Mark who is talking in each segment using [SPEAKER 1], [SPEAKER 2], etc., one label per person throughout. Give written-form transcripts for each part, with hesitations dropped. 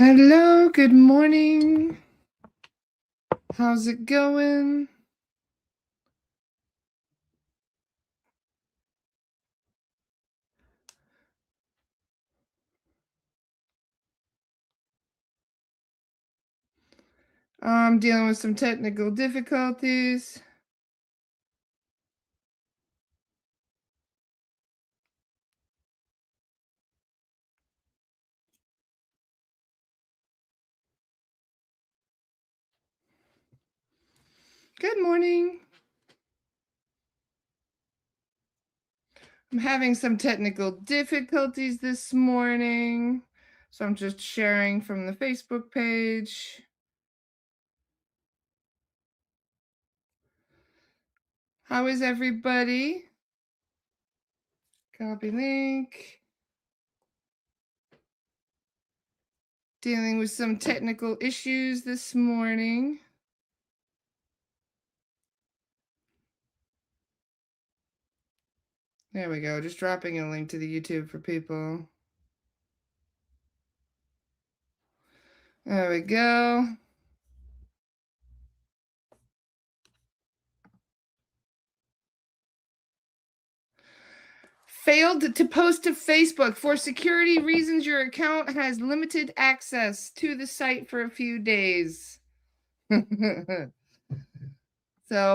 [SPEAKER 1] Hello, good morning. How's it going? I'm dealing with some technical difficulties. Good morning. I'm having some technical difficulties this morning, so I'm just sharing from the Facebook page. How is everybody? Copy link. Dealing with some technical issues this morning. There we go. Just dropping a link to the YouTube for people. There we go. Failed to post to Facebook. For security reasons, your account has limited access to the site for a few days. So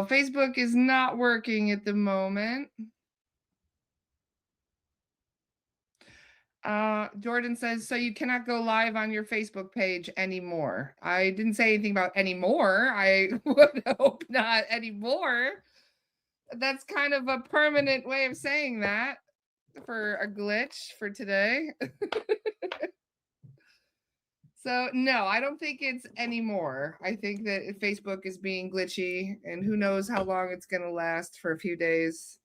[SPEAKER 1] Facebook is not working at the moment. Jordan says, so you cannot go live on your Facebook page anymore. I didn't say anything about anymore. I would hope not anymore. That's kind of a permanent way of saying that for a glitch for today. So no, I don't think it's anymore. I think that Facebook is being glitchy, and who knows how long it's going to last, for a few days.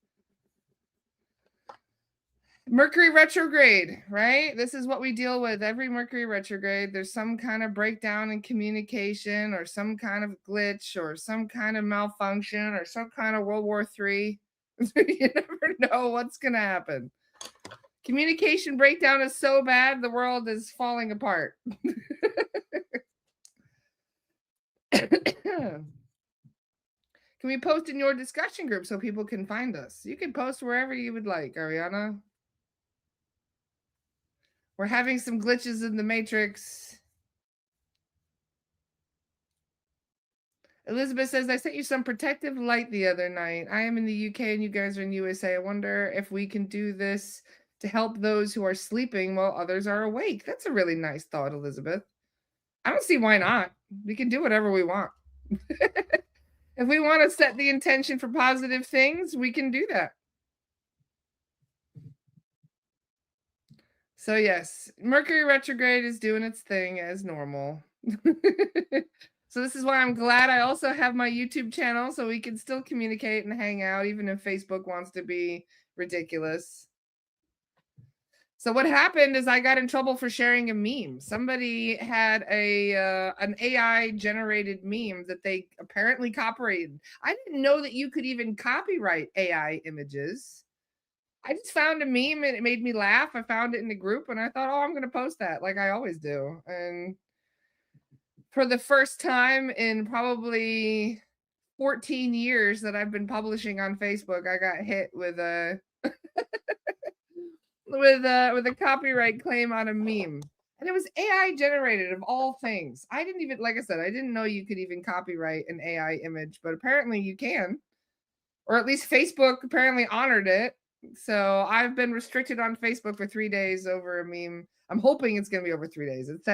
[SPEAKER 1] Mercury retrograde, right? This is what we deal with every Mercury retrograde. There's some kind of breakdown in communication, or some kind of glitch, or some kind of malfunction, or some kind of World War III. You never know what's going to happen. Communication breakdown is so bad, the world is falling apart. Can we post in your discussion group so people can find us? You can post wherever you would like, Ariana. We're having some glitches in the matrix. Elizabeth says, I sent you some protective light the other night. I am in the UK and you guys are in USA. I wonder if we can do this to help those who are sleeping while others are awake. That's a really nice thought, Elizabeth. I don't see why not. We can do whatever we want. If we want to set the intention for positive things, we can do that. So yes, Mercury retrograde is doing its thing as normal. So this is why I'm glad I also have my YouTube channel, so we can still communicate and hang out, even if Facebook wants to be ridiculous. So what happened is I got in trouble for sharing a meme. Somebody had an AI generated meme that they apparently copyrighted. I didn't know that you could even copyright AI images. I just found a meme and it made me laugh. I found it in the group and I thought, oh, I'm going to post that like I always do. And for the first time in probably 14 years that I've been publishing on Facebook, I got hit with a with a copyright claim on a meme. And it was AI generated of all things. I didn't even, like I said, I didn't know you could even copyright an AI image, but apparently you can. Or at least Facebook apparently honored it. So I've been restricted on Facebook for 3 days over a meme. I'm hoping it's going to be over 3 days. It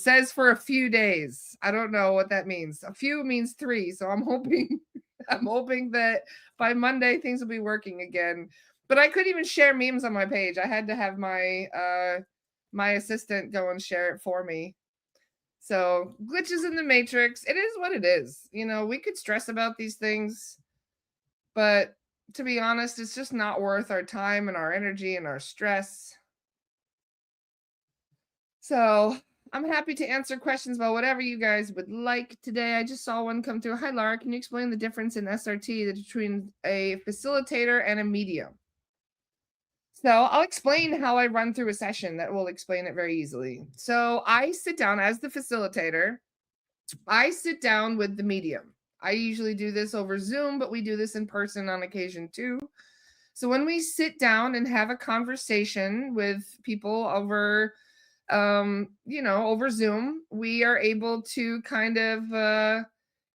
[SPEAKER 1] says for a few days. I don't know what that means. A few means 3, so I'm hoping that by Monday things will be working again. But I couldn't even share memes on my page. I had to have my my assistant go and share it for me. So glitches in the matrix. It is what it is. You know, we could stress about these things, but to be honest, it's just not worth our time and our energy and our stress. So I'm happy to answer questions about whatever you guys would like today. I just saw one come through. Hi, Laura. Can you explain the difference in SRT between a facilitator and a medium? So I'll explain how I run through a session that will explain it very easily. So I sit down as the facilitator. I sit down with the medium. I usually do this over Zoom, but we do this in person on occasion too. So when we sit down and have a conversation with people over, over Zoom, we are able to kind of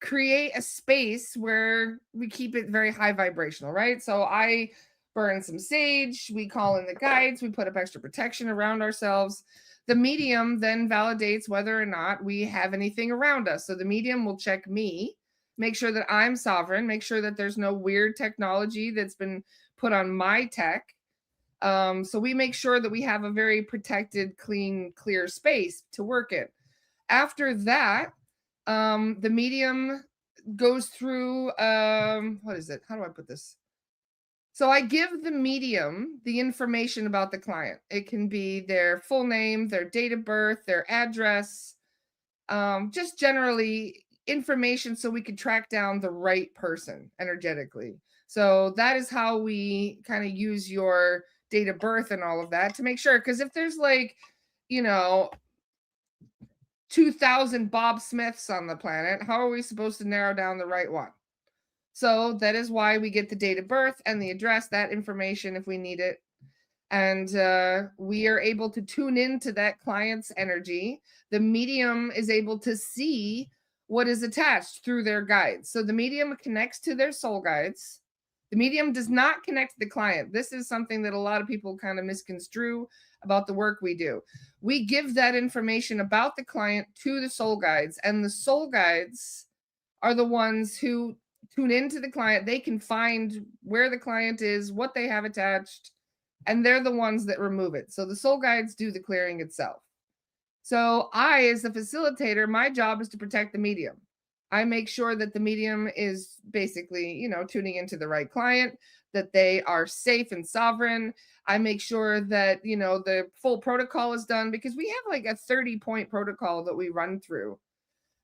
[SPEAKER 1] create a space where we keep it very high vibrational, right? So I burn some sage, we call in the guides, we put up extra protection around ourselves. The medium then validates whether or not we have anything around us. So the medium will check me, make sure that I'm sovereign, make sure that there's no weird technology that's been put on my tech. So we make sure that we have a very protected, clean, clear space to work in. After that, the medium goes through, what is it? How do I put this? So I give the medium the information about the client. It can be their full name, their date of birth, their address, just generally information so we could track down the right person energetically. So that is how we kind of use your date of birth and all of that to make sure. Because if there's like, 2,000 Bob Smiths on the planet, how are we supposed to narrow down the right one? So that is why we get the date of birth and the address, that information if we need it. And we are able to tune into that client's energy. The medium is able to see what is attached through their guides. So the medium connects to their soul guides. The medium does not connect to the client. This is something that a lot of people kind of misconstrue about the work we do. We give that information about the client to the soul guides, and the soul guides are the ones who tune into the client. They can find where the client is, what they have attached, and they're the ones that remove it. So the soul guides do the clearing itself. So I, as the facilitator, my job is to protect the medium. I make sure that the medium is basically, tuning into the right client, that they are safe and sovereign. I make sure that, the full protocol is done, because we have like a 30-point protocol that we run through.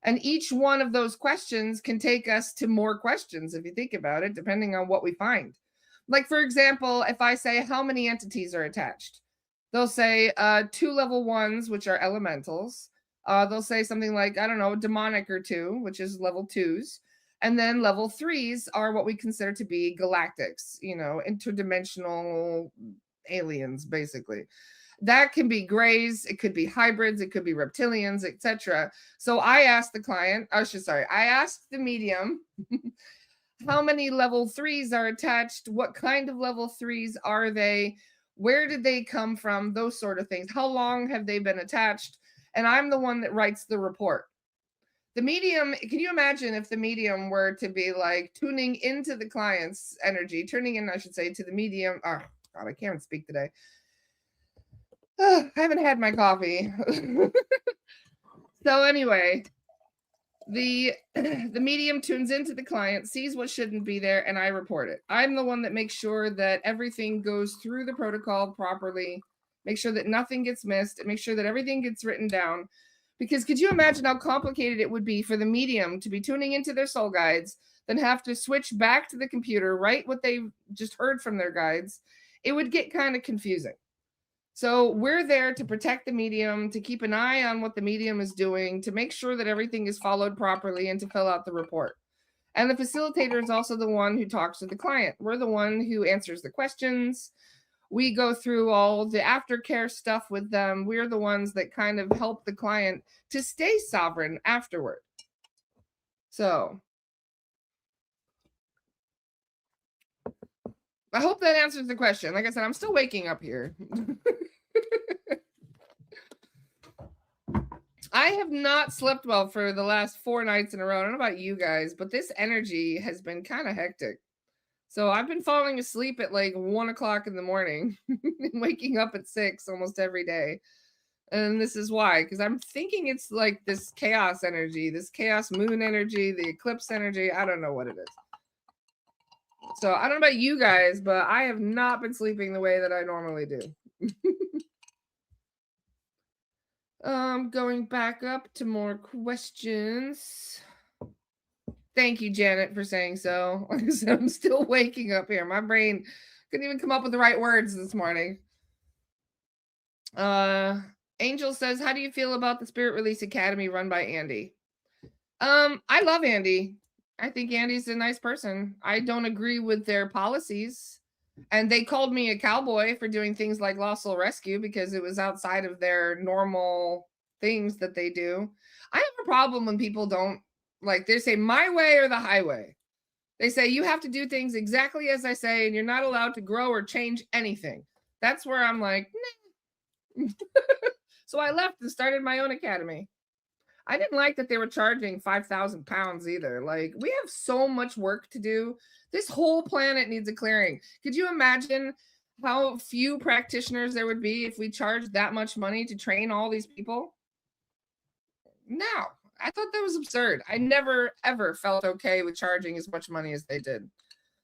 [SPEAKER 1] And each one of those questions can take us to more questions, if you think about it, depending on what we find. Like, for example, if I say how many entities are attached, they'll say 2 level 1s, which are elementals. They'll say something like, I don't know, demonic or 2, which is level 2s. And then level 3s are what we consider to be galactics, interdimensional aliens, basically. That can be grays, it could be hybrids, it could be reptilians, etc. So I asked I asked the medium how many level 3s are attached, what kind of level 3s are they, where did they come from, those sort of things. How long have they been attached? And I'm the one that writes the report. The medium, can you imagine if the medium were to be like tuning into the client's energy, turning in, I should say, to the medium. Oh, God, I can't speak today. I haven't had my coffee. So anyway, the medium tunes into the client, sees what shouldn't be there, and I report it. I'm the one that makes sure that everything goes through the protocol properly, make sure that nothing gets missed, make sure that everything gets written down. Because could you imagine how complicated it would be for the medium to be tuning into their soul guides, then have to switch back to the computer, write what they just heard from their guides? It would get kind of confusing. So we're there to protect the medium, to keep an eye on what the medium is doing, to make sure that everything is followed properly, and to fill out the report. And the facilitator is also the one who talks to the client. We're the one who answers the questions. We go through all the aftercare stuff with them. We're the ones that kind of help the client to stay sovereign afterward. So I hope that answers the question. Like I said, I'm still waking up here. I have not slept well for the last 4 nights in a row. I don't know about you guys, but this energy has been kind of hectic. So I've been falling asleep at like 1 o'clock in the morning and waking up at 6 almost every day. And this is why, because I'm thinking it's like this chaos energy, this chaos moon energy, the eclipse energy. I don't know what it is. So I don't know about you guys, but I have not been sleeping the way that I normally do. Going back up to more questions. Thank you, Janet, for saying so. Like I said, I'm still waking up here. My brain Couldn't even come up with the right words this morning. Angel says, how do you feel about the Spirit Release Academy run by Andy? I love Andy. I think Andy's a nice person. I don't agree with their policies. And they called me a cowboy for doing things like Lost Soul Rescue because it was outside of their normal things that they do. I have a problem when people don't, like, they say my way or the highway. They say you have to do things exactly as I say and you're not allowed to grow or change anything. That's where I'm like, nah. So I left and started my own academy. I didn't like that they were charging 5,000 pounds either. Like, we have so much work to do. This whole planet needs a clearing. Could you imagine how few practitioners there would be if we charged that much money to train all these people? No, I thought that was absurd. I never, ever felt okay with charging as much money as they did.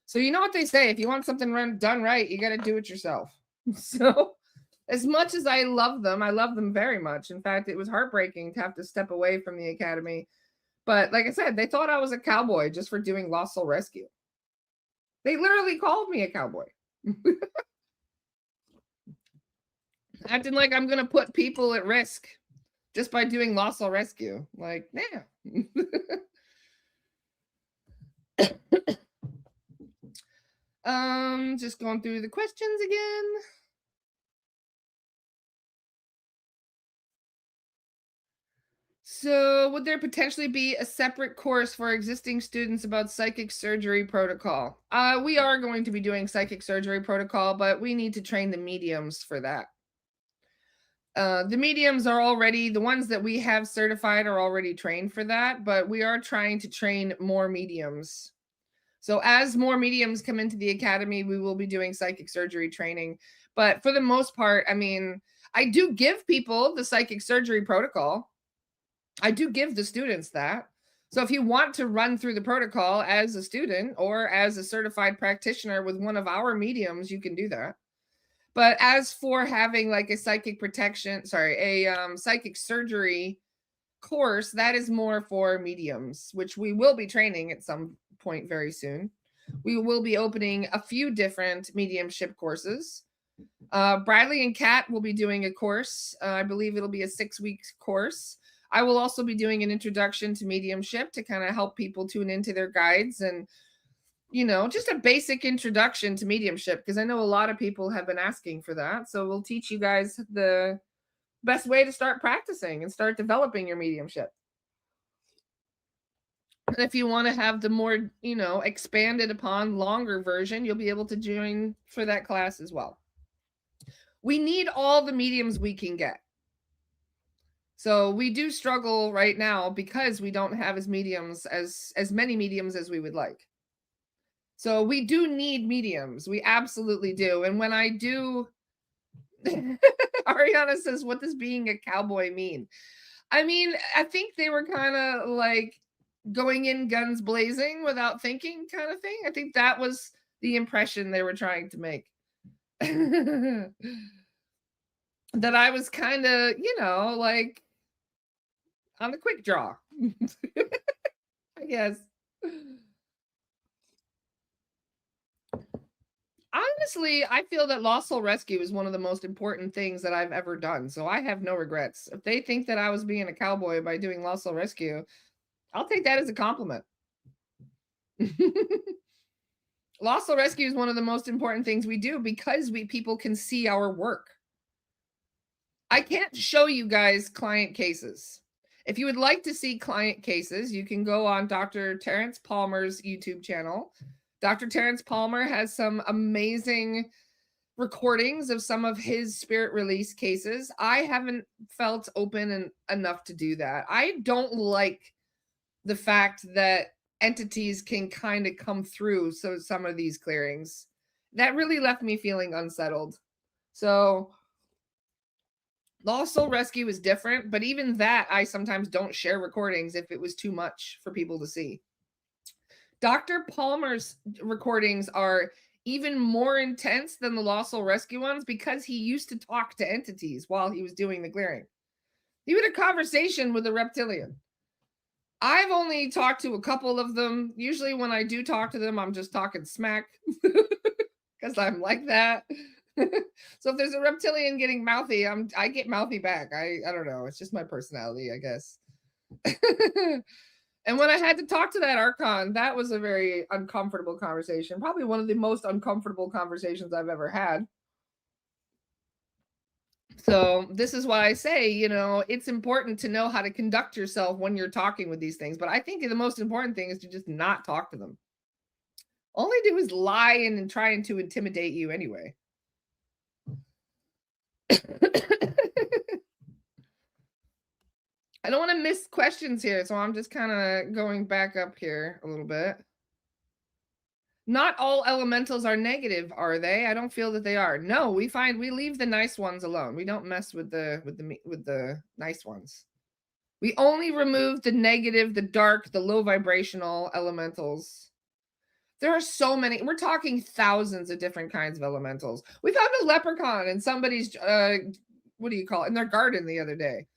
[SPEAKER 1] So you know what they say, if you want something done right, you got to do it yourself. So as much as I love them very much. In fact, it was heartbreaking to have to step away from the academy. But like I said, they thought I was a cowboy just for doing Lost Soul Rescue. They literally called me a cowboy. Acting like I'm going to put people at risk just by doing Lost Soul Rescue. Like, nah. Just going through the questions again. So would there potentially be a separate course for existing students about psychic surgery protocol? We are going to be doing psychic surgery protocol, but we need to train the mediums for that. The mediums are already, the ones that we have certified are already trained for that, but we are trying to train more mediums. So as more mediums come into the academy, we will be doing psychic surgery training. But for the most part, I mean, I do give people the psychic surgery protocol. I do give the students that. So if you want to run through the protocol as a student or as a certified practitioner with one of our mediums, you can do that. But as for having like a psychic psychic surgery course, that is more for mediums, which we will be training at some point very soon. We will be opening a few different mediumship courses. Bradley and Kat will be doing a course. I believe it'll be a 6-week course. I will also be doing an introduction to mediumship to kind of help people tune into their guides and, you know, just a basic introduction to mediumship, because I know a lot of people have been asking for that. So we'll teach you guys the best way to start practicing and start developing your mediumship. And if you want to have the more, you know, expanded upon longer version, you'll be able to join for that class as well. We need all the mediums we can get. So we do struggle right now because we don't have as many mediums as we would like. So we do need mediums. We absolutely do. And when I do, Ariana says, what does being a cowboy mean? I mean, I think they were kind of like going in guns blazing without thinking kind of thing. I think that was the impression they were trying to make. That I was kind of, you know, like on the quick draw, I guess. Honestly, I feel that Lost Soul Rescue is one of the most important things that I've ever done. So I have no regrets. If they think that I was being a cowboy by doing Lost Soul Rescue, I'll take that as a compliment. Lost Soul Rescue is one of the most important things we do because people can see our work. I can't show you guys client cases. If you would like to see client cases, you can go on Dr. Terrence Palmer's YouTube channel. Dr. Terrence Palmer has some amazing recordings of some of his spirit release cases. I haven't felt open enough to do that. I don't like the fact that entities can kind of come through some of these clearings. That really left me feeling unsettled. So Lost Soul Rescue is different, but even that, I sometimes don't share recordings if it was too much for people to see. Dr. Palmer's recordings are even more intense than the Lost Soul Rescue ones because he used to talk to entities while he was doing the clearing. He had a conversation with a reptilian. I've only talked to a couple of them. Usually when I do talk to them, I'm just talking smack. because I'm like that. So if there's a reptilian getting mouthy, I get mouthy back. I don't know. It's just my personality, I guess. And when I had to talk to that archon, that was a very uncomfortable conversation. Probably one of the most uncomfortable conversations I've ever had. So this is why I say, you know, it's important to know how to conduct yourself when you're talking with these things. But I think the most important thing is to just not talk to them. All they do is lie and trying to intimidate you anyway. I don't want to miss questions here, so I'm just kind of going back up here a little bit. Not all elementals are negative, are they? I don't feel that they are. No, we leave the nice ones alone. We don't mess with the nice ones. We only remove the negative, the dark, the low vibrational elementals. There are so many. We're talking thousands of different kinds of elementals. We found a leprechaun in somebody's what do you call it, in their garden the other day.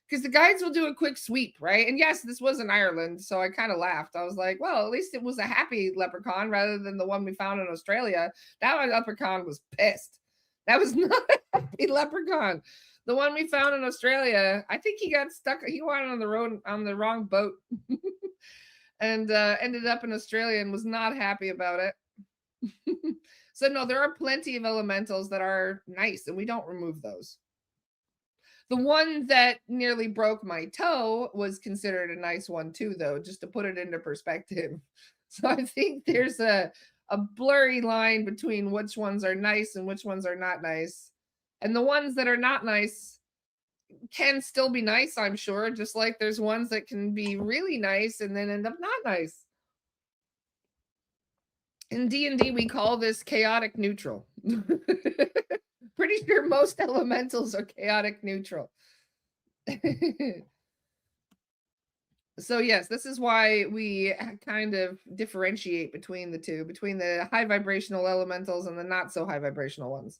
[SPEAKER 1] Because the guides will do a quick sweep, right? And yes, this was in Ireland, so I kind of laughed. I was like, well, at least it was a happy leprechaun rather than the one we found in Australia. That leprechaun was pissed. That was not a happy leprechaun. The one we found in Australia, I think he got stuck. He went on the road on the wrong boat and ended up in Australia and was not happy about it. So no, there are plenty of elementals that are nice, and we don't remove those. The one that nearly broke my toe was considered a nice one too, though, just to put it into perspective. So I think there's a blurry line between which ones are nice and which ones are not nice. And the ones that are not nice can still be nice, I'm sure, just like there's ones that can be really nice and then end up not nice. In D&D, we call this chaotic neutral. Pretty sure most elementals are chaotic neutral. So yes, this is why we kind of differentiate between the two, between the high vibrational elementals and the not so high vibrational ones.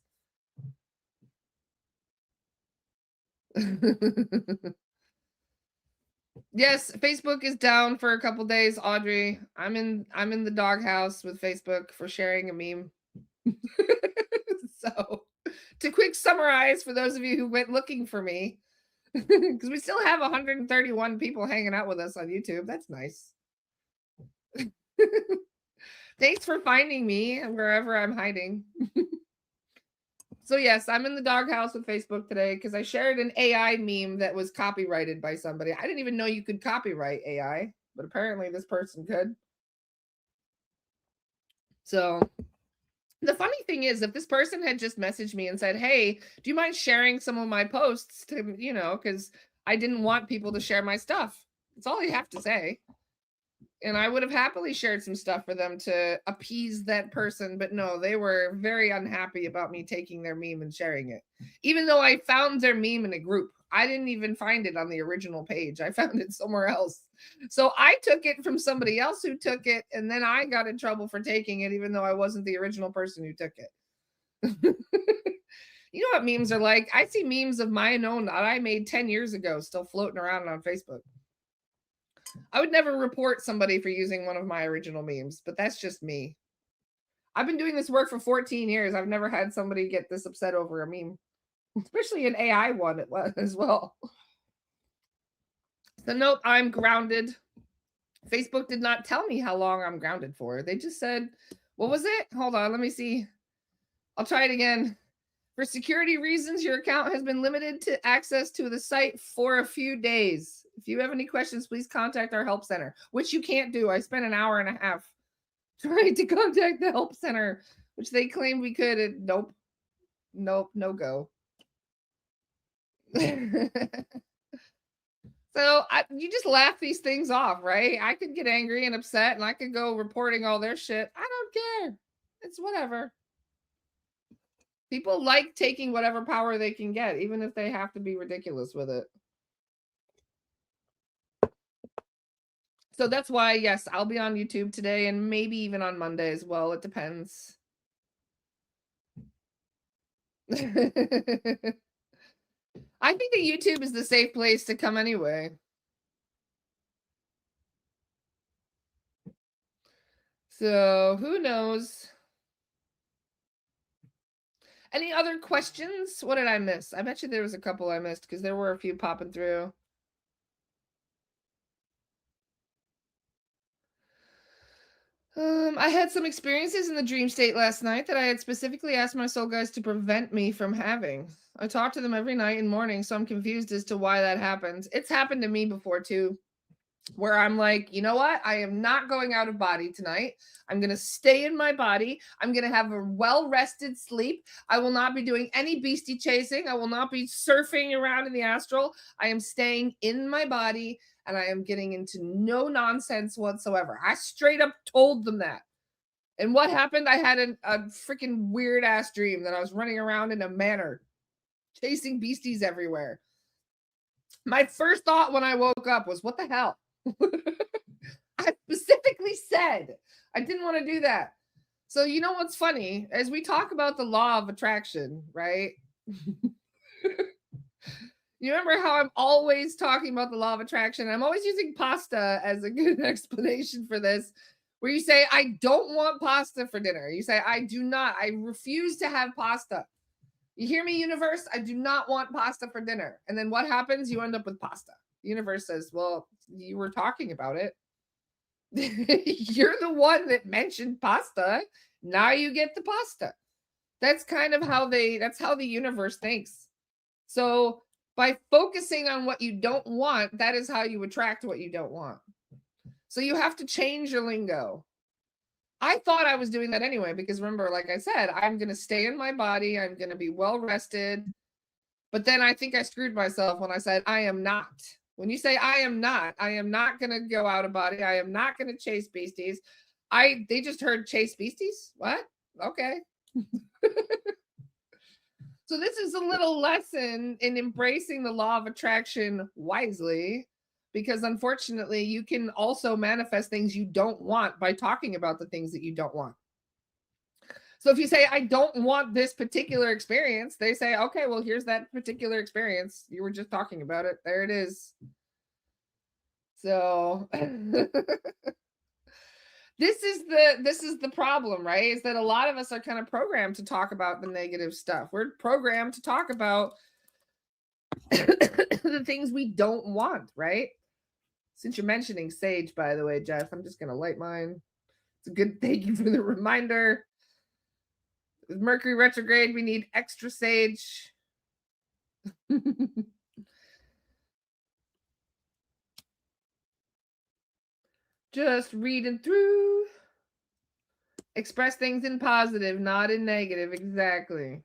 [SPEAKER 1] Yes, Facebook is down for a couple days, Audrey. I'm in the doghouse with Facebook for sharing a meme. So, to quick summarize for those of you who went looking for me, because we still have 131 people hanging out with us on YouTube. That's nice. Thanks for finding me wherever I'm hiding. So yes, I'm in the doghouse with Facebook today because I shared an AI meme that was copyrighted by somebody. I didn't even know you could copyright AI, but apparently this person could. So the funny thing is, if this person had just messaged me and said, hey, do you mind sharing some of my posts to, you know, because I didn't want people to share my stuff. That's all you have to say. And I would have happily shared some stuff for them to appease that person. But no, they were very unhappy about me taking their meme and sharing it. Even though I found their meme in a group. I didn't even find it on the original page. I found it somewhere else. So I took it from somebody else who took it. And then I got in trouble for taking it, even though I wasn't the original person who took it. You know what memes are like? I see memes of my own that I made 10 years ago still floating around on Facebook. I would never report somebody for using one of my original memes, but that's just me. I've been doing this work for 14 years. I've never had somebody get this upset over a meme, especially an AI one as well. So nope, I'm grounded. Facebook did not tell me how long I'm grounded for. They just said, what was it? Hold on, let me see. I'll try it again. For security reasons, your account has been limited to access to the site for a few days. If you have any questions, please contact our help center, which you can't do. I spent an hour and a half trying to contact the help center, which they claimed we could. And nope, no go. So you just laugh these things off, right? I could get angry and upset and I could go reporting all their shit. I don't care. It's whatever. People like taking whatever power they can get, even if they have to be ridiculous with it. So that's why, yes, I'll be on YouTube today and maybe even on Monday as well. It depends. I think that YouTube is the safe place to come anyway. So who knows? Any other questions? What did I miss? I bet you there was a couple I missed because there were a few popping through. I had some experiences in the dream state last night that I had specifically asked my soul guides to prevent me from having. I talk to them every night and morning, so I'm confused as to why that happens. It's happened to me before too, where I'm like, you know what? I am not going out of body tonight. I'm going to stay in my body. I'm going to have a well-rested sleep. I will not be doing any beastie chasing. I will not be surfing around in the astral. I am staying in my body and I am getting into no nonsense whatsoever. I straight up told them that. And what happened? I had a freaking weird ass dream that I was running around in a manor, chasing beasties everywhere. My first thought when I woke up was, what the hell? I specifically said I didn't want to do that. So you know what's funny? As we talk about the law of attraction, right? You remember how I'm always talking about the law of attraction? I'm always using pasta as a good explanation for this, where you say, I don't want pasta for dinner. You say, I do not. I refuse to have pasta. You hear me, universe? I do not want pasta for dinner. And then what happens? You end up with pasta. The universe says, well, you were talking about it. You're the one that mentioned pasta. Now you get the pasta. That's kind of how that's how the universe thinks. So by focusing on what you don't want, that is how you attract what you don't want. So you have to change your lingo. I thought I was doing that anyway, because remember, like I said, I'm going to stay in my body. I'm going to be well rested. But then I think I screwed myself when I said, I am not. When you say I am not going to go out of body. I am not going to chase beasties. They just heard chase beasties. What? Okay. So this is a little lesson in embracing the law of attraction wisely, because unfortunately you can also manifest things you don't want by talking about the things that you don't want. So if you say, I don't want this particular experience, they say, okay, well, here's that particular experience. You were just talking about it. There it is. So this is the problem, right? Is that a lot of us are kind of programmed to talk about the negative stuff. We're programmed to talk about the things we don't want, right? Since you're mentioning sage, by the way, Jeff, I'm just going to light mine. It's a good, thank you for the reminder. With Mercury retrograde, we need extra sage. Just reading through. Express things in positive, not in negative. Exactly.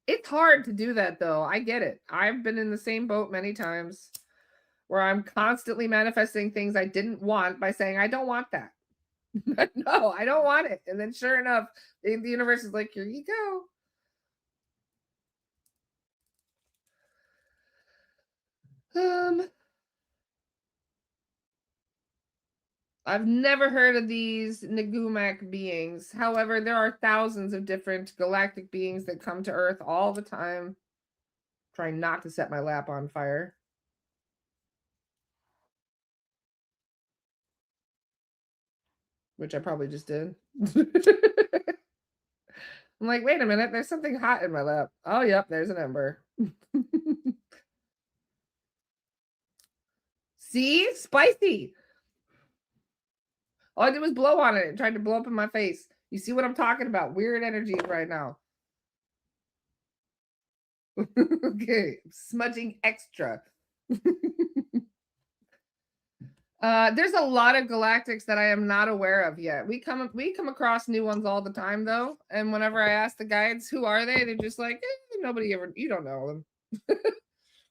[SPEAKER 1] It's hard to do that, though. I get it. I've been in the same boat many times where I'm constantly manifesting things I didn't want by saying, I don't want that. No, I don't want it. And then sure enough, the universe is like, here you go. I've never heard of these Nagumak beings. However, there are thousands of different galactic beings that come to Earth all the time. Trying not to set my lap on fire. Which I probably just did. I'm like, wait a minute, there's something hot in my lap. Oh, yep, there's an ember. See? Spicy. All I did was blow on it and tried to blow up in my face. You see what I'm talking about? Weird energies right now. Okay, smudging extra. There's a lot of galactics that I am not aware of yet. We come across new ones all the time, though. And whenever I ask the guides, who are they? They're just like, nobody ever, you don't know them.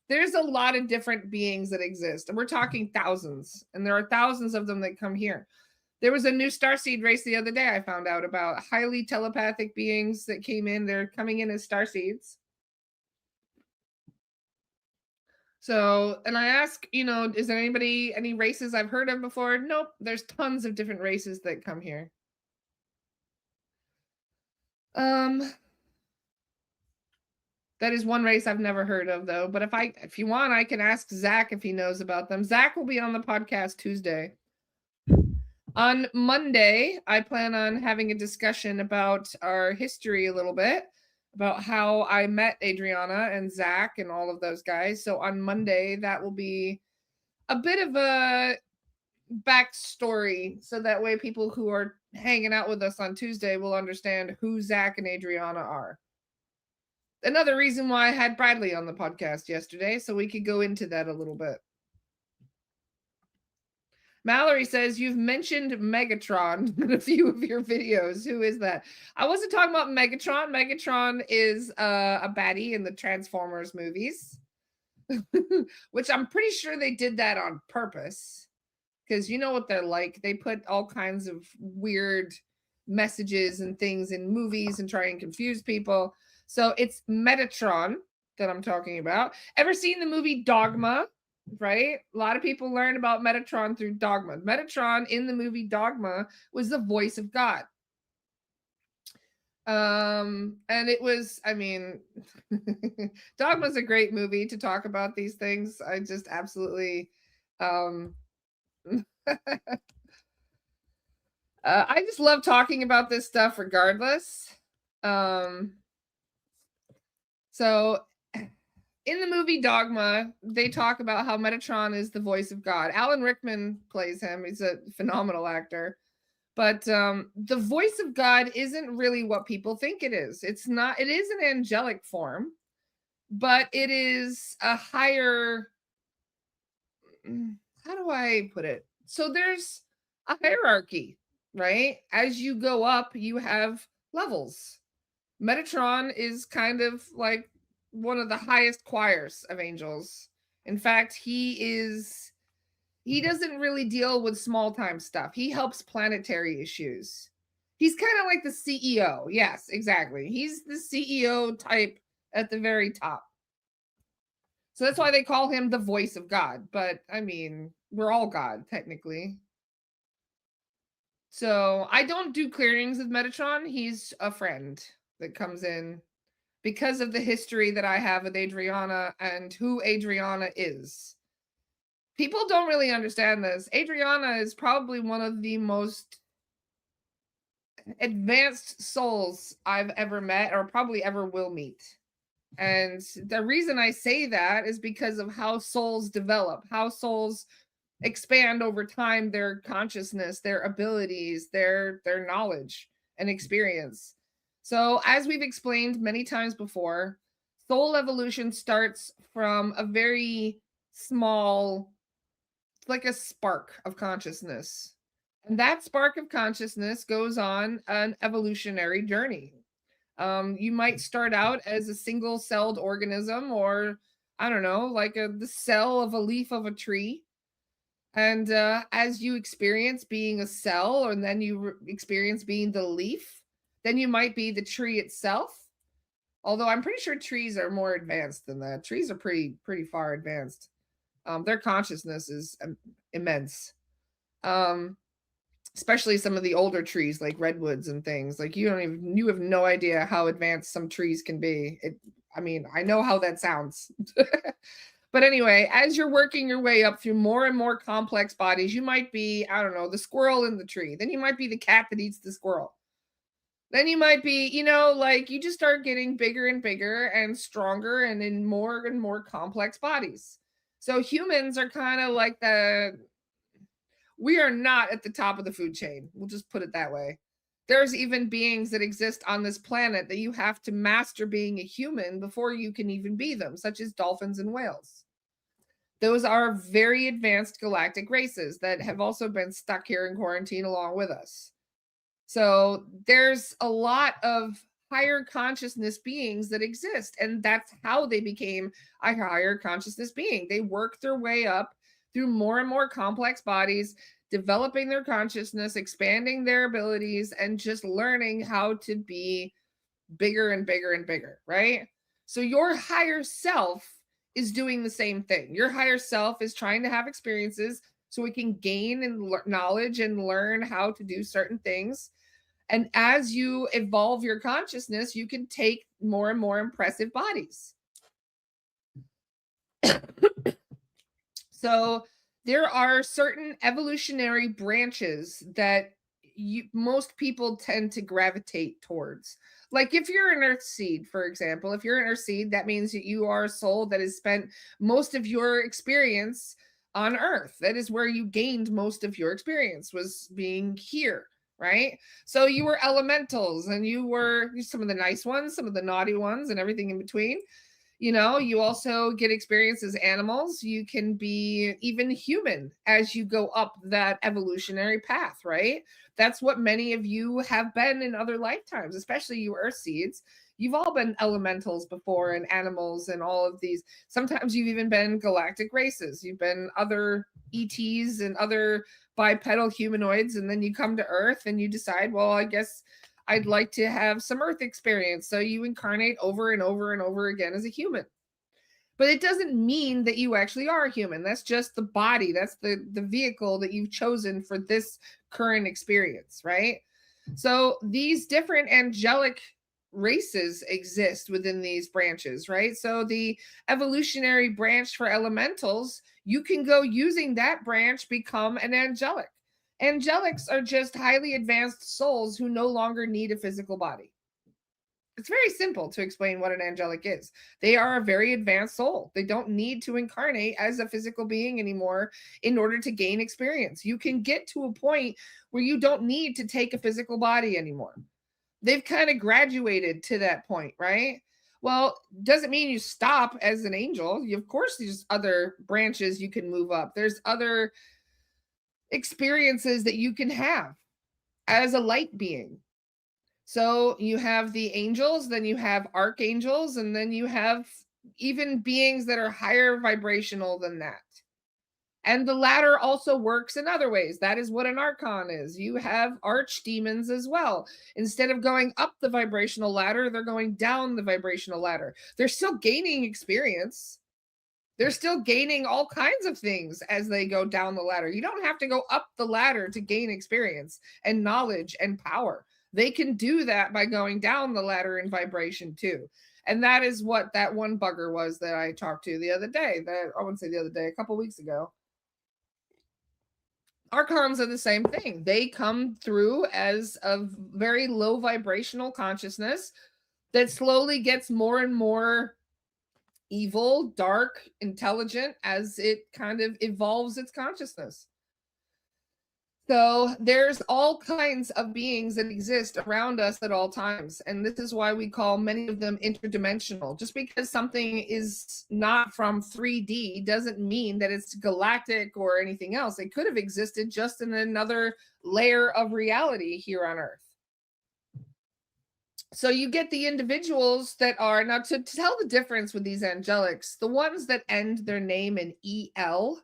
[SPEAKER 1] There's a lot of different beings that exist. And we're talking thousands. And there are thousands of them that come here. There was a new starseed race the other day I found out about. Highly telepathic beings that came in. They're coming in as starseeds. So, and I ask, is there any races I've heard of before? Nope. There's tons of different races that come here. That is one race I've never heard of, though. But if you want, I can ask Zach if he knows about them. Zach will be on the podcast Tuesday. On Monday, I plan on having a discussion about our history a little bit. about how I met Adriana and Zach and all of those guys. So on Monday, that will be a bit of a backstory, so that way people who are hanging out with us on Tuesday will understand who Zach and Adriana are. Another reason why I had Bradley on the podcast yesterday, so we could go into that a little bit. Mallory says, you've mentioned Megatron in a few of your videos. Who is that? I wasn't talking about Megatron. Megatron is a baddie in the Transformers movies, which I'm pretty sure they did that on purpose, because you know what they're like. They put all kinds of weird messages and things in movies and try and confuse people. So it's Metatron that I'm talking about. Ever seen the movie Dogma? Right? A lot of people learn about Metatron through Dogma. Metatron in the movie Dogma was the voice of God. And it was, I mean, Dogma's a great movie to talk about these things. I just absolutely I just love talking about this stuff regardless. So in the movie Dogma, they talk about how Metatron is the voice of God. Alan Rickman plays him. He's a phenomenal actor. But the voice of God isn't really what people think it is. It's not, it is an angelic form, but it is a higher, how do I put it? So there's a hierarchy, right? As you go up, you have levels. Metatron is kind of like one of the highest choirs of angels. In fact, he doesn't really deal with small time stuff. He helps planetary issues. He's kind of like the CEO. Yes, exactly. He's the CEO type at the very top. So that's why they call him the voice of God. But I mean, we're all God, technically. So I don't do clearings with Metatron. He's a friend that comes in because of the history that I have with Adriana and who Adriana is. People don't really understand this. Adriana is probably one of the most advanced souls I've ever met or probably ever will meet. And the reason I say that is because of how souls develop, how souls expand over time, their consciousness, their abilities, their knowledge and experience. So as we've explained many times before, soul evolution starts from a very small, like a spark of consciousness. And that spark of consciousness goes on an evolutionary journey. You might start out as a single-celled organism, or I don't know, like the cell of a leaf of a tree. And as you experience being a cell, and then you experience being the leaf, then you might be the tree itself. Although I'm pretty sure trees are more advanced than that. Trees are pretty far advanced. Their consciousness is immense. Especially some of the older trees like redwoods and things. Like you have no idea how advanced some trees can be. I mean, I know how that sounds. But anyway, as you're working your way up through more and more complex bodies, you might be, I don't know, the squirrel in the tree. Then you might be the cat that eats the squirrel. Then you might be, like you just start getting bigger and bigger and stronger and in more and more complex bodies. So humans are kind of like we are not at the top of the food chain. We'll just put it that way. There's even beings that exist on this planet that you have to master being a human before you can even be them, such as dolphins and whales. Those are very advanced galactic races that have also been stuck here in quarantine along with us. So there's a lot of higher consciousness beings that exist, and that's how they became a higher consciousness being. They work their way up through more and more complex bodies, developing their consciousness, expanding their abilities, and just learning how to be bigger and bigger and bigger, right? So your higher self is doing the same thing. Your higher self is trying to have experiences so it can gain and knowledge and learn how to do certain things. And as you evolve your consciousness, you can take more and more impressive bodies. So there are certain evolutionary branches that most people tend to gravitate towards. Like if you're an earth seed, for example, if you're an earth seed, that means that you are a soul that has spent most of your experience on earth. That is where you gained most of your experience, was being here, right? So you were elementals, and you were some of the nice ones, some of the naughty ones, and everything in between. You also get experience as animals. You can be even human as you go up that evolutionary path, right? That's what many of you have been in other lifetimes, especially you earth seeds. You've all been elementals before, and animals, and all of these. Sometimes you've even been galactic races. You've been other ETs and other bipedal humanoids, and then you come to earth and you decide, well, I guess I'd like to have some earth experience. So you incarnate over and over and over again as a human. But it doesn't mean that you actually are a human. That's just the body. That's the vehicle that you've chosen for this current experience, right? So these different angelic races exist within these branches, right? So the evolutionary branch for elementals, you can go using that branch, become an angelic. Angelics are just highly advanced souls who no longer need a physical body. It's very simple to explain what an angelic is. They are a very advanced soul. They don't need to incarnate as a physical being anymore in order to gain experience. You can get to a point where you don't need to take a physical body anymore. They've kind of graduated to that point, right? Well, doesn't mean you stop as an angel. Of course, there's other branches you can move up. There's other experiences that you can have as a light being. So you have the angels, then you have archangels, and then you have even beings that are higher vibrational than that. And the ladder also works in other ways. That is what an archon is. You have archdemons as well. Instead of going up the vibrational ladder, they're going down the vibrational ladder. They're still gaining experience. They're still gaining all kinds of things as they go down the ladder. You don't have to go up the ladder to gain experience and knowledge and power. They can do that by going down the ladder in vibration too. And that is what that one bugger was that I talked to the other day. I wouldn't say the other day, a couple weeks ago. Archons are the same thing. They come through as a very low vibrational consciousness that slowly gets more and more evil, dark, intelligent as it kind of evolves its consciousness. So there's all kinds of beings that exist around us at all times. And this is why we call many of them interdimensional. Just because something is not from 3D doesn't mean that it's galactic or anything else. It could have existed just in another layer of reality here on Earth. So you get the individuals that are, now to tell the difference with these angelics, the ones that end their name in EL,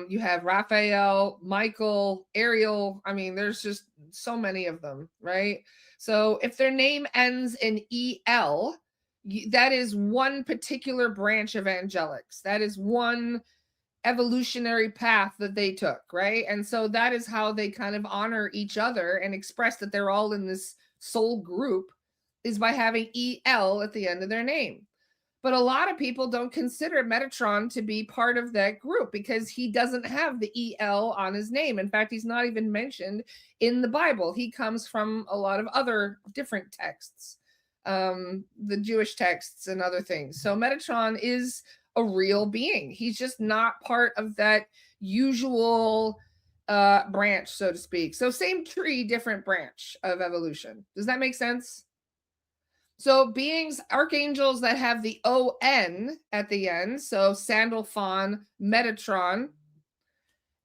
[SPEAKER 1] you have Raphael, Michael, Ariel. I mean, there's just so many of them, right? So if their name ends in EL, that is one particular branch of angelics. That is one evolutionary path that they took, right? And so that is how they kind of honor each other and express that they're all in this soul group, is by having EL at the end of their name. But a lot of people don't consider Metatron to be part of that group because he doesn't have the EL on his name. In fact, he's not even mentioned in the Bible. He comes from a lot of other different texts, the Jewish texts and other things. So Metatron is a real being. He's just not part of that usual branch, so to speak. So same tree, different branch of evolution. Does that make sense? So beings, archangels that have the ON at the end, so Sandalphon, Metatron.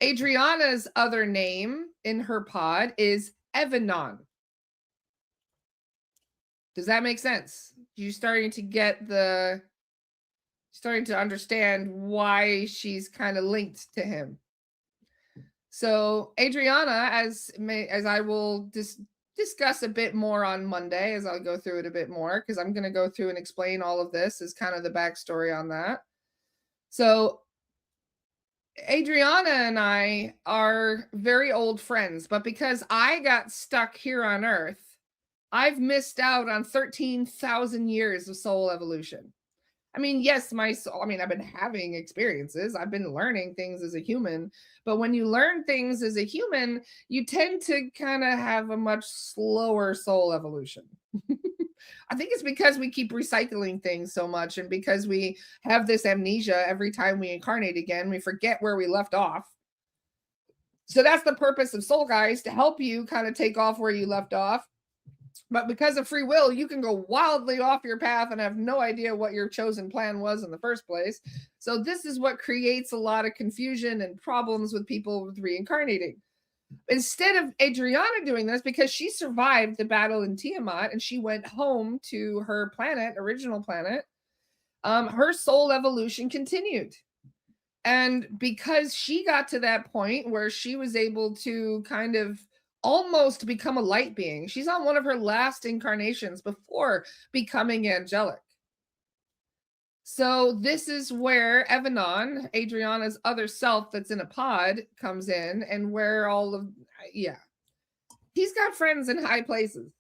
[SPEAKER 1] Adriana's other name in her pod is Evanon. Does that make sense? You're starting to understand why she's kind of linked to him. So Adriana, as I will discuss a bit more on Monday, as I'll go through it a bit more, because I'm going to go through and explain all of this as kind of the backstory on that. So Adriana and I are very old friends, but because I got stuck here on Earth, I've missed out on 13,000 years of soul evolution. I mean, yes, my soul, I mean, I've been having experiences. I've been learning things as a human. But when you learn things as a human, you tend to kind of have a much slower soul evolution. I think it's because we keep recycling things so much and because we have this amnesia every time we incarnate again, we forget where we left off. So that's the purpose of soul guys, to help you kind of take off where you left off. But because of free will, you can go wildly off your path and have no idea what your chosen plan was in the first place. So this is what creates a lot of confusion and problems with people with reincarnating. Instead of Adriana doing this, because she survived the battle in Tiamat and she went home to her planet, original planet, her soul evolution continued. And because she got to that point where she was able to kind of almost become a light being, she's on one of her last incarnations before becoming angelic. So this is where Evanon, Adriana's other self that's in a pod, comes in, and where all of, yeah, he's got friends in high places.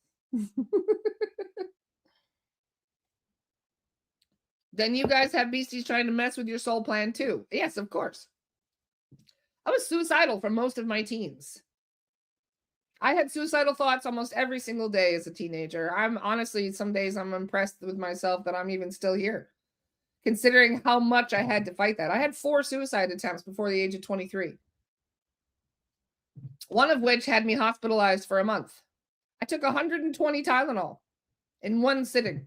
[SPEAKER 1] Then you guys have beasties trying to mess with your soul plan too. Yes, of course. I was suicidal for most of my teens. I had suicidal thoughts almost every single day as a teenager. I'm honestly, some days I'm impressed with myself that I'm even still here, considering how much I had to fight that. I had 4 suicide attempts before the age of 23. One of which had me hospitalized for a month. I took 120 Tylenol in one sitting.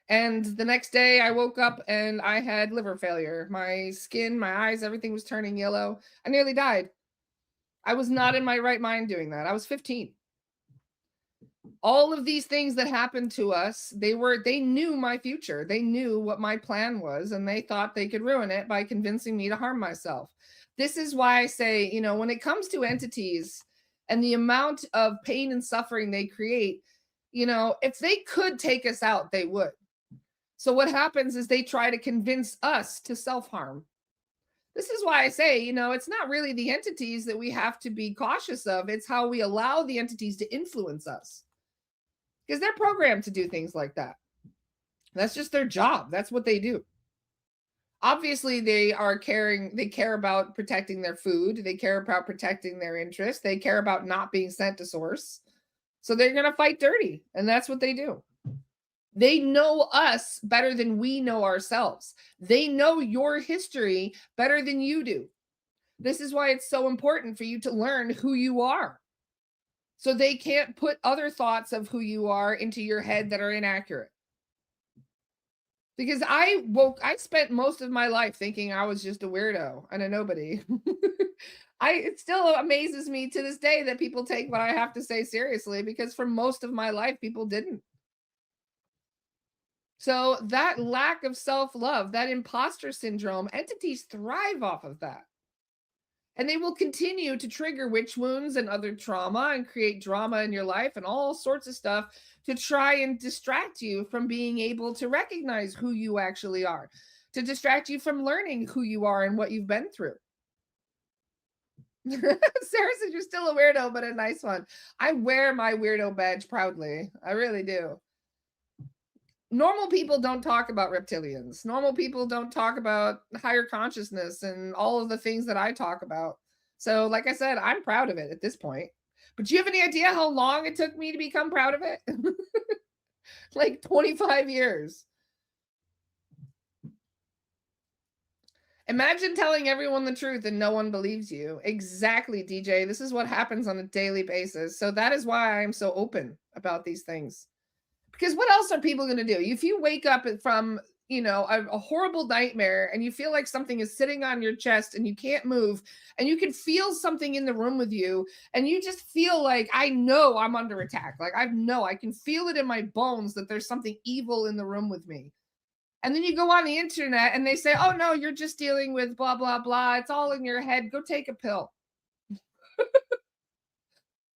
[SPEAKER 1] And the next day I woke up and I had liver failure. My skin, my eyes, everything was turning yellow. I nearly died. I was not in my right mind doing that. I was 15. All of these things that happened to us, they knew my future. They knew what my plan was, and they thought they could ruin it by convincing me to harm myself. This is why I say, you know, when it comes to entities and the amount of pain and suffering they create, you know, if they could take us out, they would. So what happens is they try to convince us to self-harm. This is why I say, you know, it's not really the entities that we have to be cautious of. It's how we allow the entities to influence us, because they're programmed to do things like that. That's just their job. That's what they do. Obviously, they care about protecting their food. They care about protecting their interests. They care about not being sent to source. So they're going to fight dirty. And that's what they do. They know us better than we know ourselves. They know your history better than you do. This is why it's so important for you to learn who you are. So they can't put other thoughts of who you are into your head that are inaccurate. Because I spent most of my life thinking I was just a weirdo and a nobody. It still amazes me to this day that people take what I have to say seriously, because for most of my life, people didn't. So that lack of self-love, that imposter syndrome, entities thrive off of that. And they will continue to trigger witch wounds and other trauma and create drama in your life and all sorts of stuff to try and distract you from being able to recognize who you actually are, to distract you from learning who you are and what you've been through. Sarah says you're still a weirdo, but a nice one. I wear my weirdo badge proudly. I really do. Normal people don't talk about reptilians. Normal people don't talk about higher consciousness and all of the things that I talk about. So, like I said, I'm proud of it at this point. But do you have any idea how long it took me to become proud of it? Like 25 years. Imagine telling everyone the truth and no one believes you. Exactly, DJ. This is what happens on a daily basis. So that is why I'm so open about these things. Because what else are people going to do? If you wake up from, you know, a horrible nightmare and you feel like something is sitting on your chest and you can't move and you can feel something in the room with you and you just feel like, I know I'm under attack. Like I can feel it in my bones that there's something evil in the room with me. And then you go on the internet and they say, oh no, you're just dealing with blah, blah, blah. It's all in your head. Go take a pill.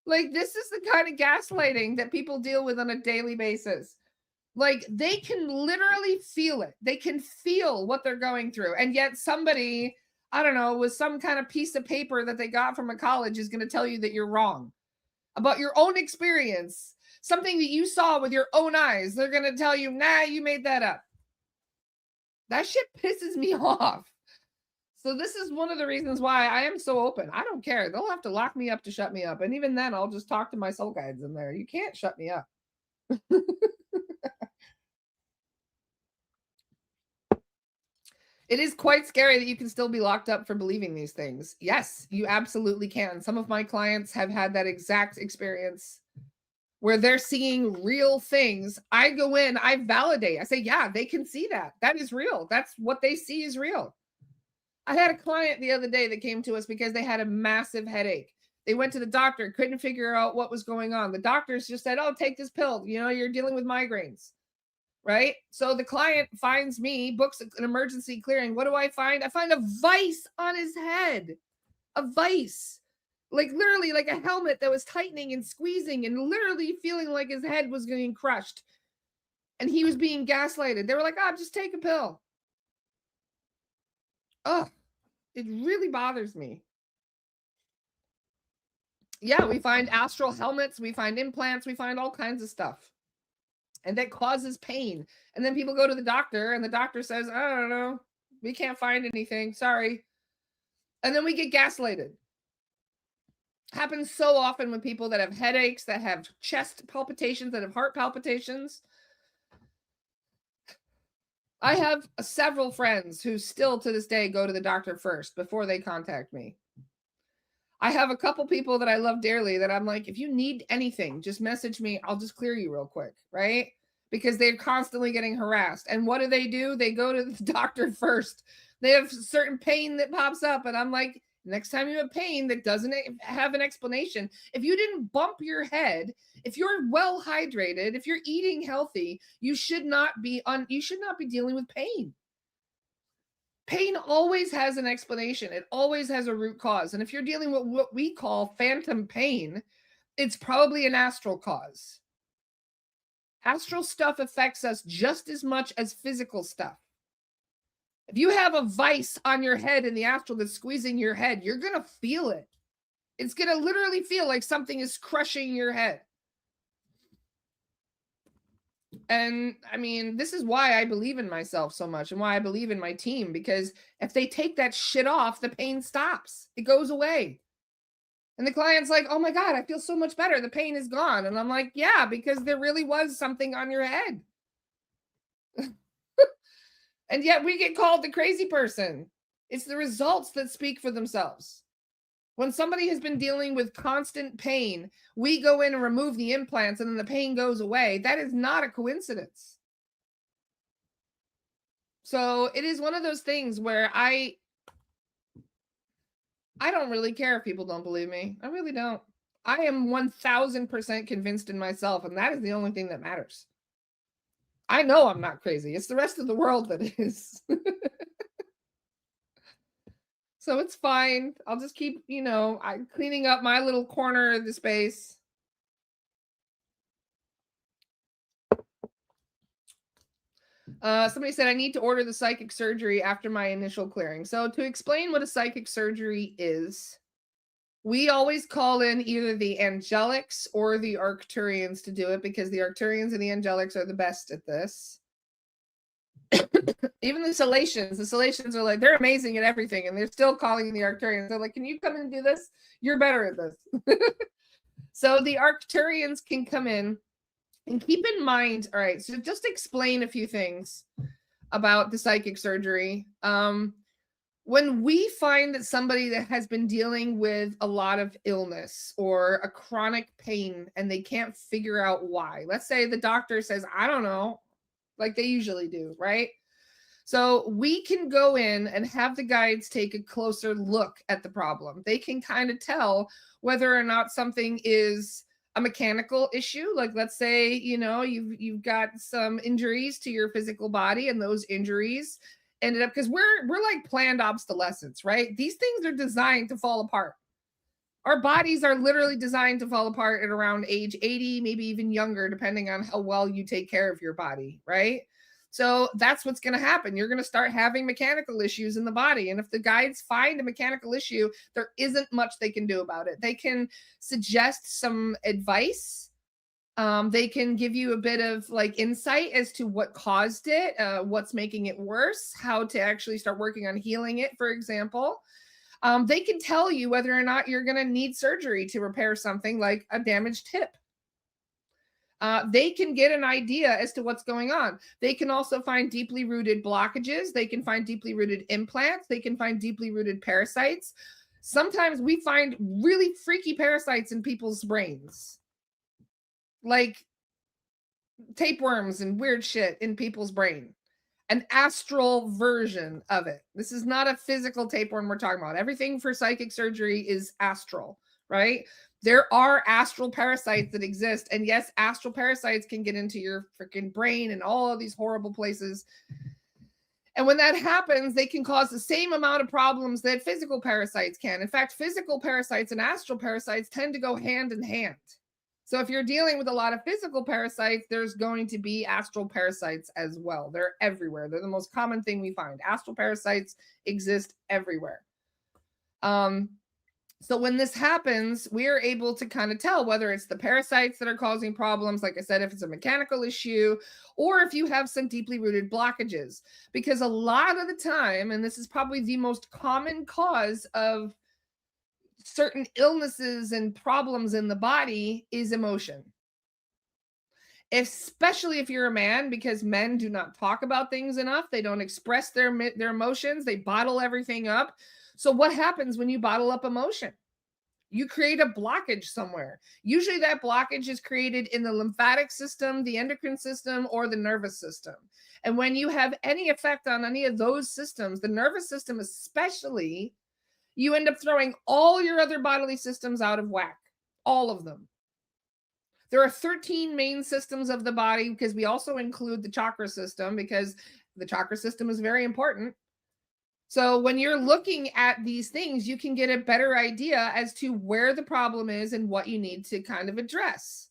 [SPEAKER 1] Like, this is the kind of gaslighting that people deal with on a daily basis. Like, they can literally feel it. They can feel what they're going through. And yet somebody, I don't know, with some kind of piece of paper that they got from a college is going to tell you that you're wrong about your own experience. Something that you saw with your own eyes. They're going to tell you, nah, you made that up. That shit pisses me off. So this is one of the reasons why I am so open. I don't care. They'll have to lock me up to shut me up. And even then, I'll just talk to my soul guides in there. You can't shut me up. It is quite scary that you can still be locked up for believing these things. Yes, you absolutely can. Some of my clients have had that exact experience where they're seeing real things. I go in, I validate. I say, yeah, they can see that. That is real. That's what they see is real. I had a client the other day that came to us because they had a massive headache. They went to the doctor, couldn't figure out what was going on. The doctors just said, oh, take this pill. You know, you're dealing with migraines. Right? So the client finds me, books an emergency clearing. What do I find? I find a vice on his head. A vice. Like literally like a helmet that was tightening and squeezing and literally feeling like his head was getting crushed. And he was being gaslighted. They were like, oh, just take a pill. Oh, it really bothers me. Yeah, we find astral helmets. We find implants. We find all kinds of stuff. And that causes pain. And then people go to the doctor and the doctor says, I don't know, we can't find anything. Sorry. And then we get gaslighted. Happens so often with people that have headaches, that have chest palpitations, that have heart palpitations. I have several friends who still to this day go to the doctor first before they contact me. I have a couple people that I love dearly that I'm like, if you need anything, just message me. I'll just clear you real quick, right? Because they're constantly getting harassed. And what do? They go to the doctor first. They have certain pain that pops up. And I'm like, next time you have pain that doesn't have an explanation, if you didn't bump your head, if you're well hydrated, if you're eating healthy, you should not be dealing with pain. Pain always has an explanation. It always has a root cause. And if you're dealing with what we call phantom pain, it's probably an astral cause. Astral stuff affects us just as much as physical stuff. If you have a vice on your head in the astral that's squeezing your head, you're going to feel it. It's going to literally feel like something is crushing your head. And I mean, this is why I believe in myself so much and why I believe in my team, because if they take that shit off, the pain stops. It goes away. And the client's like, oh my God, I feel so much better. The pain is gone. And I'm like, yeah, because there really was something on your head. And yet we get called the crazy person. It's the results that speak for themselves. When somebody has been dealing with constant pain, we go in and remove the implants and then the pain goes away. That is not a coincidence. So it is one of those things where I don't really care if people don't believe me. I really don't. I am 1000% convinced in myself, and that is the only thing that matters. I know I'm not crazy. It's the rest of the world that is. So it's fine. I'll just keep, I'm cleaning up my little corner of the space. Somebody said I need to order the psychic surgery after my initial clearing. So to explain what a psychic surgery is, we always call in either the angelics or the arcturians to do it, because the arcturians and the angelics are the best at this. Even the Salacians are like, they're amazing at everything, and they're still calling the arcturians. They're like, can you come in and do this? You're better at this. So the arcturians can come in. And keep in mind, all right, so just explain a few things about the psychic surgery. When we find that somebody that has been dealing with a lot of illness or a chronic pain and they can't figure out why, let's say the doctor says, I don't know, like they usually do, right? So we can go in and have the guides take a closer look at the problem. They can kind of tell whether or not something is a mechanical issue. Like, let's say, you've got some injuries to your physical body, and those injuries ended up, because we're like planned obsolescence, right? These things are designed to fall apart. Our bodies are literally designed to fall apart at around age 80, maybe even younger, depending on how well you take care of your body, right? So that's what's going to happen. You're going to start having mechanical issues in the body. And if the guides find a mechanical issue, there isn't much they can do about it. They can suggest some advice. They can give you a bit of like insight as to what caused it, what's making it worse, how to actually start working on healing it, for example. They can tell you whether or not you're going to need surgery to repair something like a damaged hip. They can get an idea as to what's going on. They can also find deeply rooted blockages. They can find deeply rooted implants. They can find deeply rooted parasites. Sometimes we find really freaky parasites in people's brains, like tapeworms and weird shit in people's brain. An astral version of it. This is not a physical tapeworm we're talking about. Everything for psychic surgery is astral, right? There are astral parasites that exist. And yes, astral parasites can get into your freaking brain and all of these horrible places. And when that happens, they can cause the same amount of problems that physical parasites can. In fact, physical parasites and astral parasites tend to go hand in hand. So if you're dealing with a lot of physical parasites, there's going to be astral parasites as well. They're everywhere. They're the most common thing we find. Astral parasites exist everywhere. So when this happens, we are able to kind of tell whether it's the parasites that are causing problems, like I said, if it's a mechanical issue, or if you have some deeply rooted blockages. Because a lot of the time, and this is probably the most common cause of certain illnesses and problems in the body, is emotion. Especially if you're a man, because men do not talk about things enough. They don't express their emotions. They bottle everything up. So what happens when you bottle up emotion? You create a blockage somewhere. Usually that blockage is created in the lymphatic system, the endocrine system, or the nervous system. And when you have any effect on any of those systems, the nervous system especially, you end up throwing all your other bodily systems out of whack. All of them. There are 13 main systems of the body, because we also include the chakra system, because the chakra system is very important. So when you're looking at these things, you can get a better idea as to where the problem is and what you need to kind of address.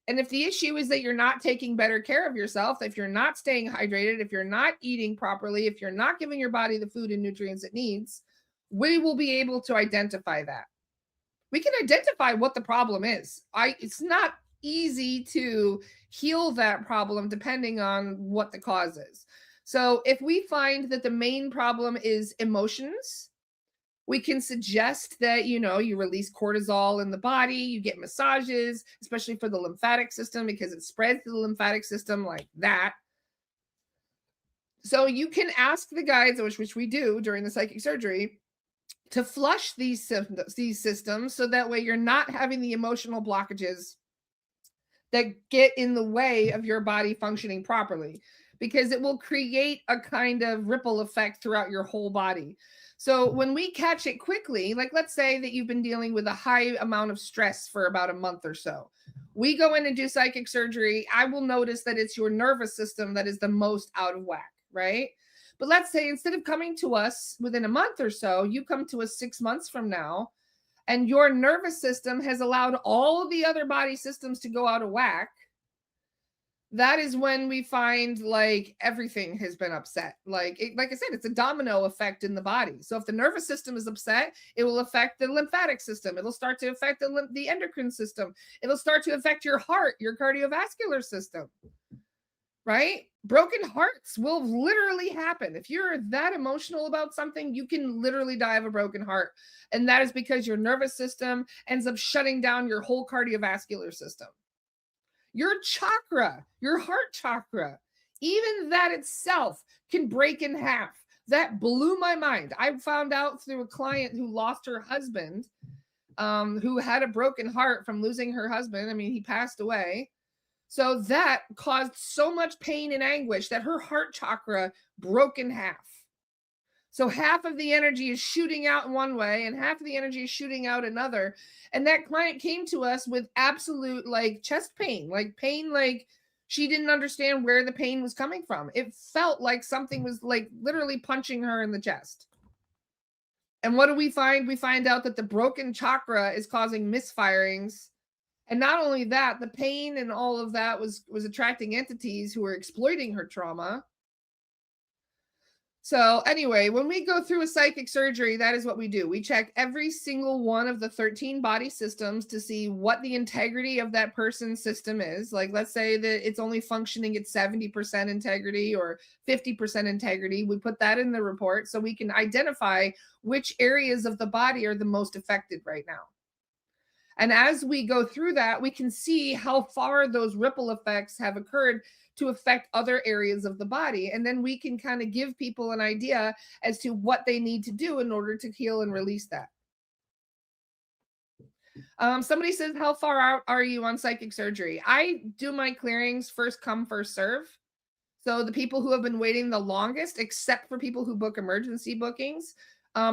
[SPEAKER 1] And if the issue is that you're not taking better care of yourself, if you're not staying hydrated, if you're not eating properly, if you're not giving your body the food and nutrients it needs, we will be able to identify that. We can identify what the problem is. It's not easy to heal that problem depending on what the cause is. So if we find that the main problem is emotions, we can suggest that, you release cortisol in the body, you get massages, especially for the lymphatic system, because it spreads to the lymphatic system like that. So you can ask the guides, which we do during the psychic surgery, to flush these systems, so that way you're not having the emotional blockages that get in the way of your body functioning properly, because it will create a kind of ripple effect throughout your whole body. So when we catch it quickly, like let's say that you've been dealing with a high amount of stress for about a month or so. We go in and do psychic surgery. I will notice that it's your nervous system that is the most out of whack, right? But let's say instead of coming to us within a month or so, you come to us 6 months from now, and your nervous system has allowed all of the other body systems to go out of whack. That is when we find like everything has been upset. Like I said, it's a domino effect in the body. So if the nervous system is upset, it will affect the lymphatic system. It'll start to affect the endocrine system. It'll start to affect your heart, your cardiovascular system, right? Broken hearts will literally happen. If you're that emotional about something, you can literally die of a broken heart. And that is because your nervous system ends up shutting down your whole cardiovascular system. Your chakra, your heart chakra, even that itself can break in half. That blew my mind. I found out through a client who lost her husband, who had a broken heart from losing her husband. I mean, he passed away. So that caused so much pain and anguish that her heart chakra broke in half. So half of the energy is shooting out in one way and half of the energy is shooting out another. And that client came to us with absolute like chest pain, like she didn't understand where the pain was coming from. It felt like something was like literally punching her in the chest. And what do we find? We find out that the broken chakra is causing misfirings. And not only that, the pain and all of that was attracting entities who were exploiting her trauma. So anyway, when we go through a psychic surgery, that is what we do. We check every single one of the 13 body systems to see what the integrity of that person's system is. Like, let's say that it's only functioning at 70% integrity or 50% integrity. We put that in the report so we can identify which areas of the body are the most affected right now. And as we go through that, we can see how far those ripple effects have occurred to affect other areas of the body. And then we can kind of give people an idea as to what they need to do in order to heal and release that. Somebody says, how far out are you on psychic surgery? I do my clearings first come, first serve. So the people who have been waiting the longest, except for people who book emergency bookings,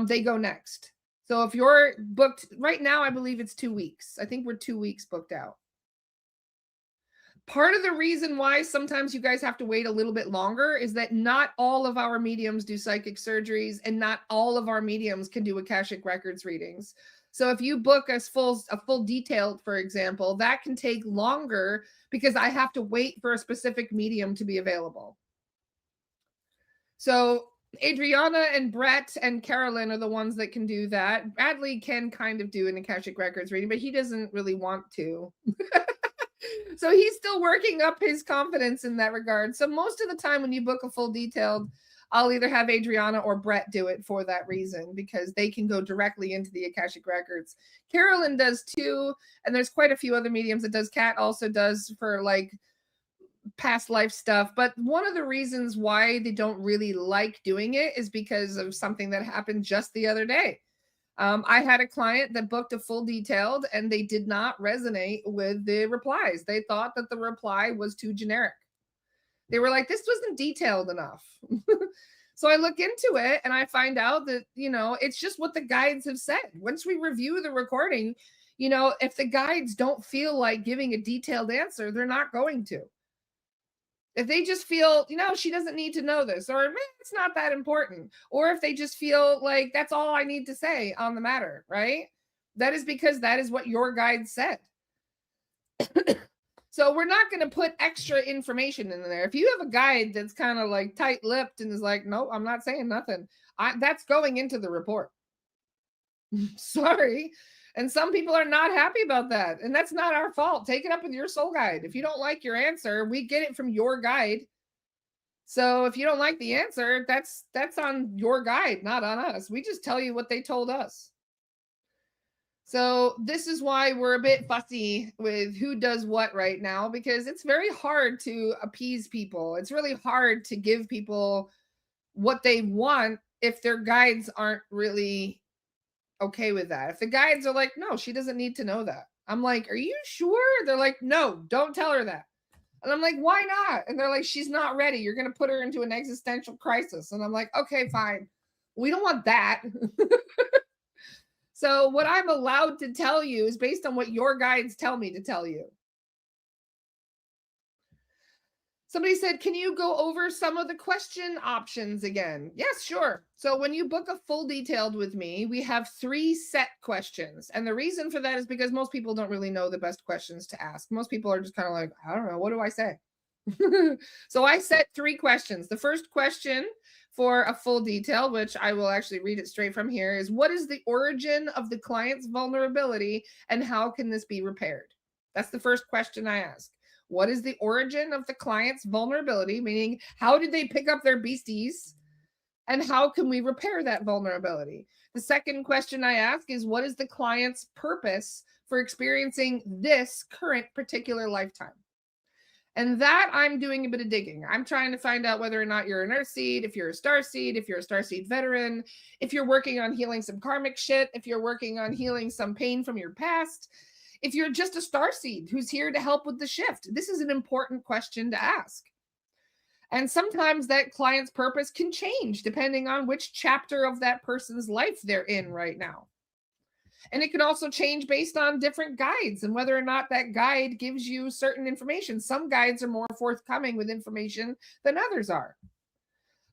[SPEAKER 1] they go next. So if you're booked right now, I believe it's 2 weeks. I think we're 2 weeks booked out. Part of the reason why sometimes you guys have to wait a little bit longer is that not all of our mediums do psychic surgeries, and not all of our mediums can do Akashic Records readings. So if you book a full detailed, for example, that can take longer because I have to wait for a specific medium to be available. So Adriana and Brett and Carolyn are the ones that can do that. Bradley can kind of do an Akashic Records reading, but he doesn't really want to. So he's still working up his confidence in that regard. So most of the time when you book a full detailed, I'll either have Adriana or Brett do it for that reason, because they can go directly into the Akashic Records. Carolyn does too, and there's quite a few other mediums that does. Kat also does for like past life stuff. But one of the reasons why they don't really like doing it is because of something that happened just the other day. I had a client that booked a full detailed and they did not resonate with the replies. They thought that the reply was too generic. They were like, this wasn't detailed enough. So I look into it and I find out that, it's just what the guides have said. Once we review the recording, if the guides don't feel like giving a detailed answer, they're not going to. If they just feel, she doesn't need to know this, or it's not that important, or if they just feel like that's all I need to say on the matter, right? That is because that is what your guide said. So we're not going to put extra information in there. If you have a guide that's kind of like tight-lipped and is like, no, I'm not saying nothing, that's going into the report. Sorry. And some people are not happy about that. And that's not our fault. Take it up with your soul guide. If you don't like your answer, we get it from your guide. So if you don't like the answer, that's on your guide, not on us. We just tell you what they told us. So this is why we're a bit fussy with who does what right now, because it's very hard to appease people. It's really hard to give people what they want if their guides aren't really okay with that. If the guides are like, no, she doesn't need to know that. I'm like, are you sure? They're like, no, don't tell her that. And I'm like, why not? And they're like, she's not ready. You're going to put her into an existential crisis. And I'm like, okay, fine. We don't want that. So what I'm allowed to tell you is based on what your guides tell me to tell you. Somebody said, can you go over some of the question options again? Yes, sure. So when you book a full detailed with me, we have 3 set questions. And the reason for that is because most people don't really know the best questions to ask. Most people are just kind of like, I don't know, what do I say? So I set 3 questions. The first question for a full detail, which I will actually read it straight from here, is what is the origin of the client's vulnerability and how can this be repaired? That's the first question I ask. What is the origin of the client's vulnerability? Meaning, how did they pick up their beasties? And how can we repair that vulnerability? The second question I ask is, what is the client's purpose for experiencing this current particular lifetime? And that I'm doing a bit of digging. I'm trying to find out whether or not you're an earth seed, if you're a star seed, if you're a star seed veteran, if you're working on healing some karmic shit, if you're working on healing some pain from your past, if you're just a star seed who's here to help with the shift. This is an important question to ask. And sometimes that client's purpose can change depending on which chapter of that person's life they're in right now. And it can also change based on different guides and whether or not that guide gives you certain information. Some guides are more forthcoming with information than others are.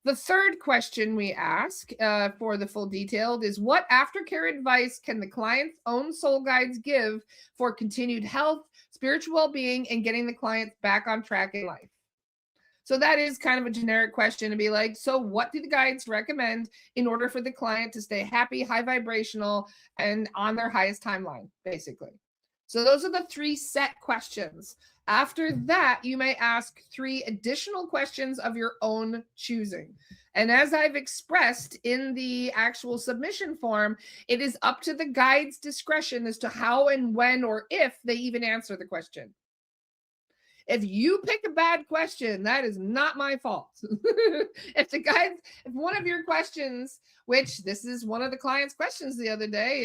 [SPEAKER 1] The third question we ask for the full detailed is, what aftercare advice can the client's own soul guides give for continued health, spiritual well-being, and getting the clients back on track in life? So that is kind of a generic question to be like, so what do the guides recommend in order for the client to stay happy, high vibrational, and on their highest timeline, basically? So those are the 3 set questions. After that, you may ask 3 additional questions of your own choosing. And as I've expressed in the actual submission form, it is up to the guide's discretion as to how and when or if they even answer the question. If you pick a bad question, that is not my fault. If one of your questions, which this is one of the client's questions the other day,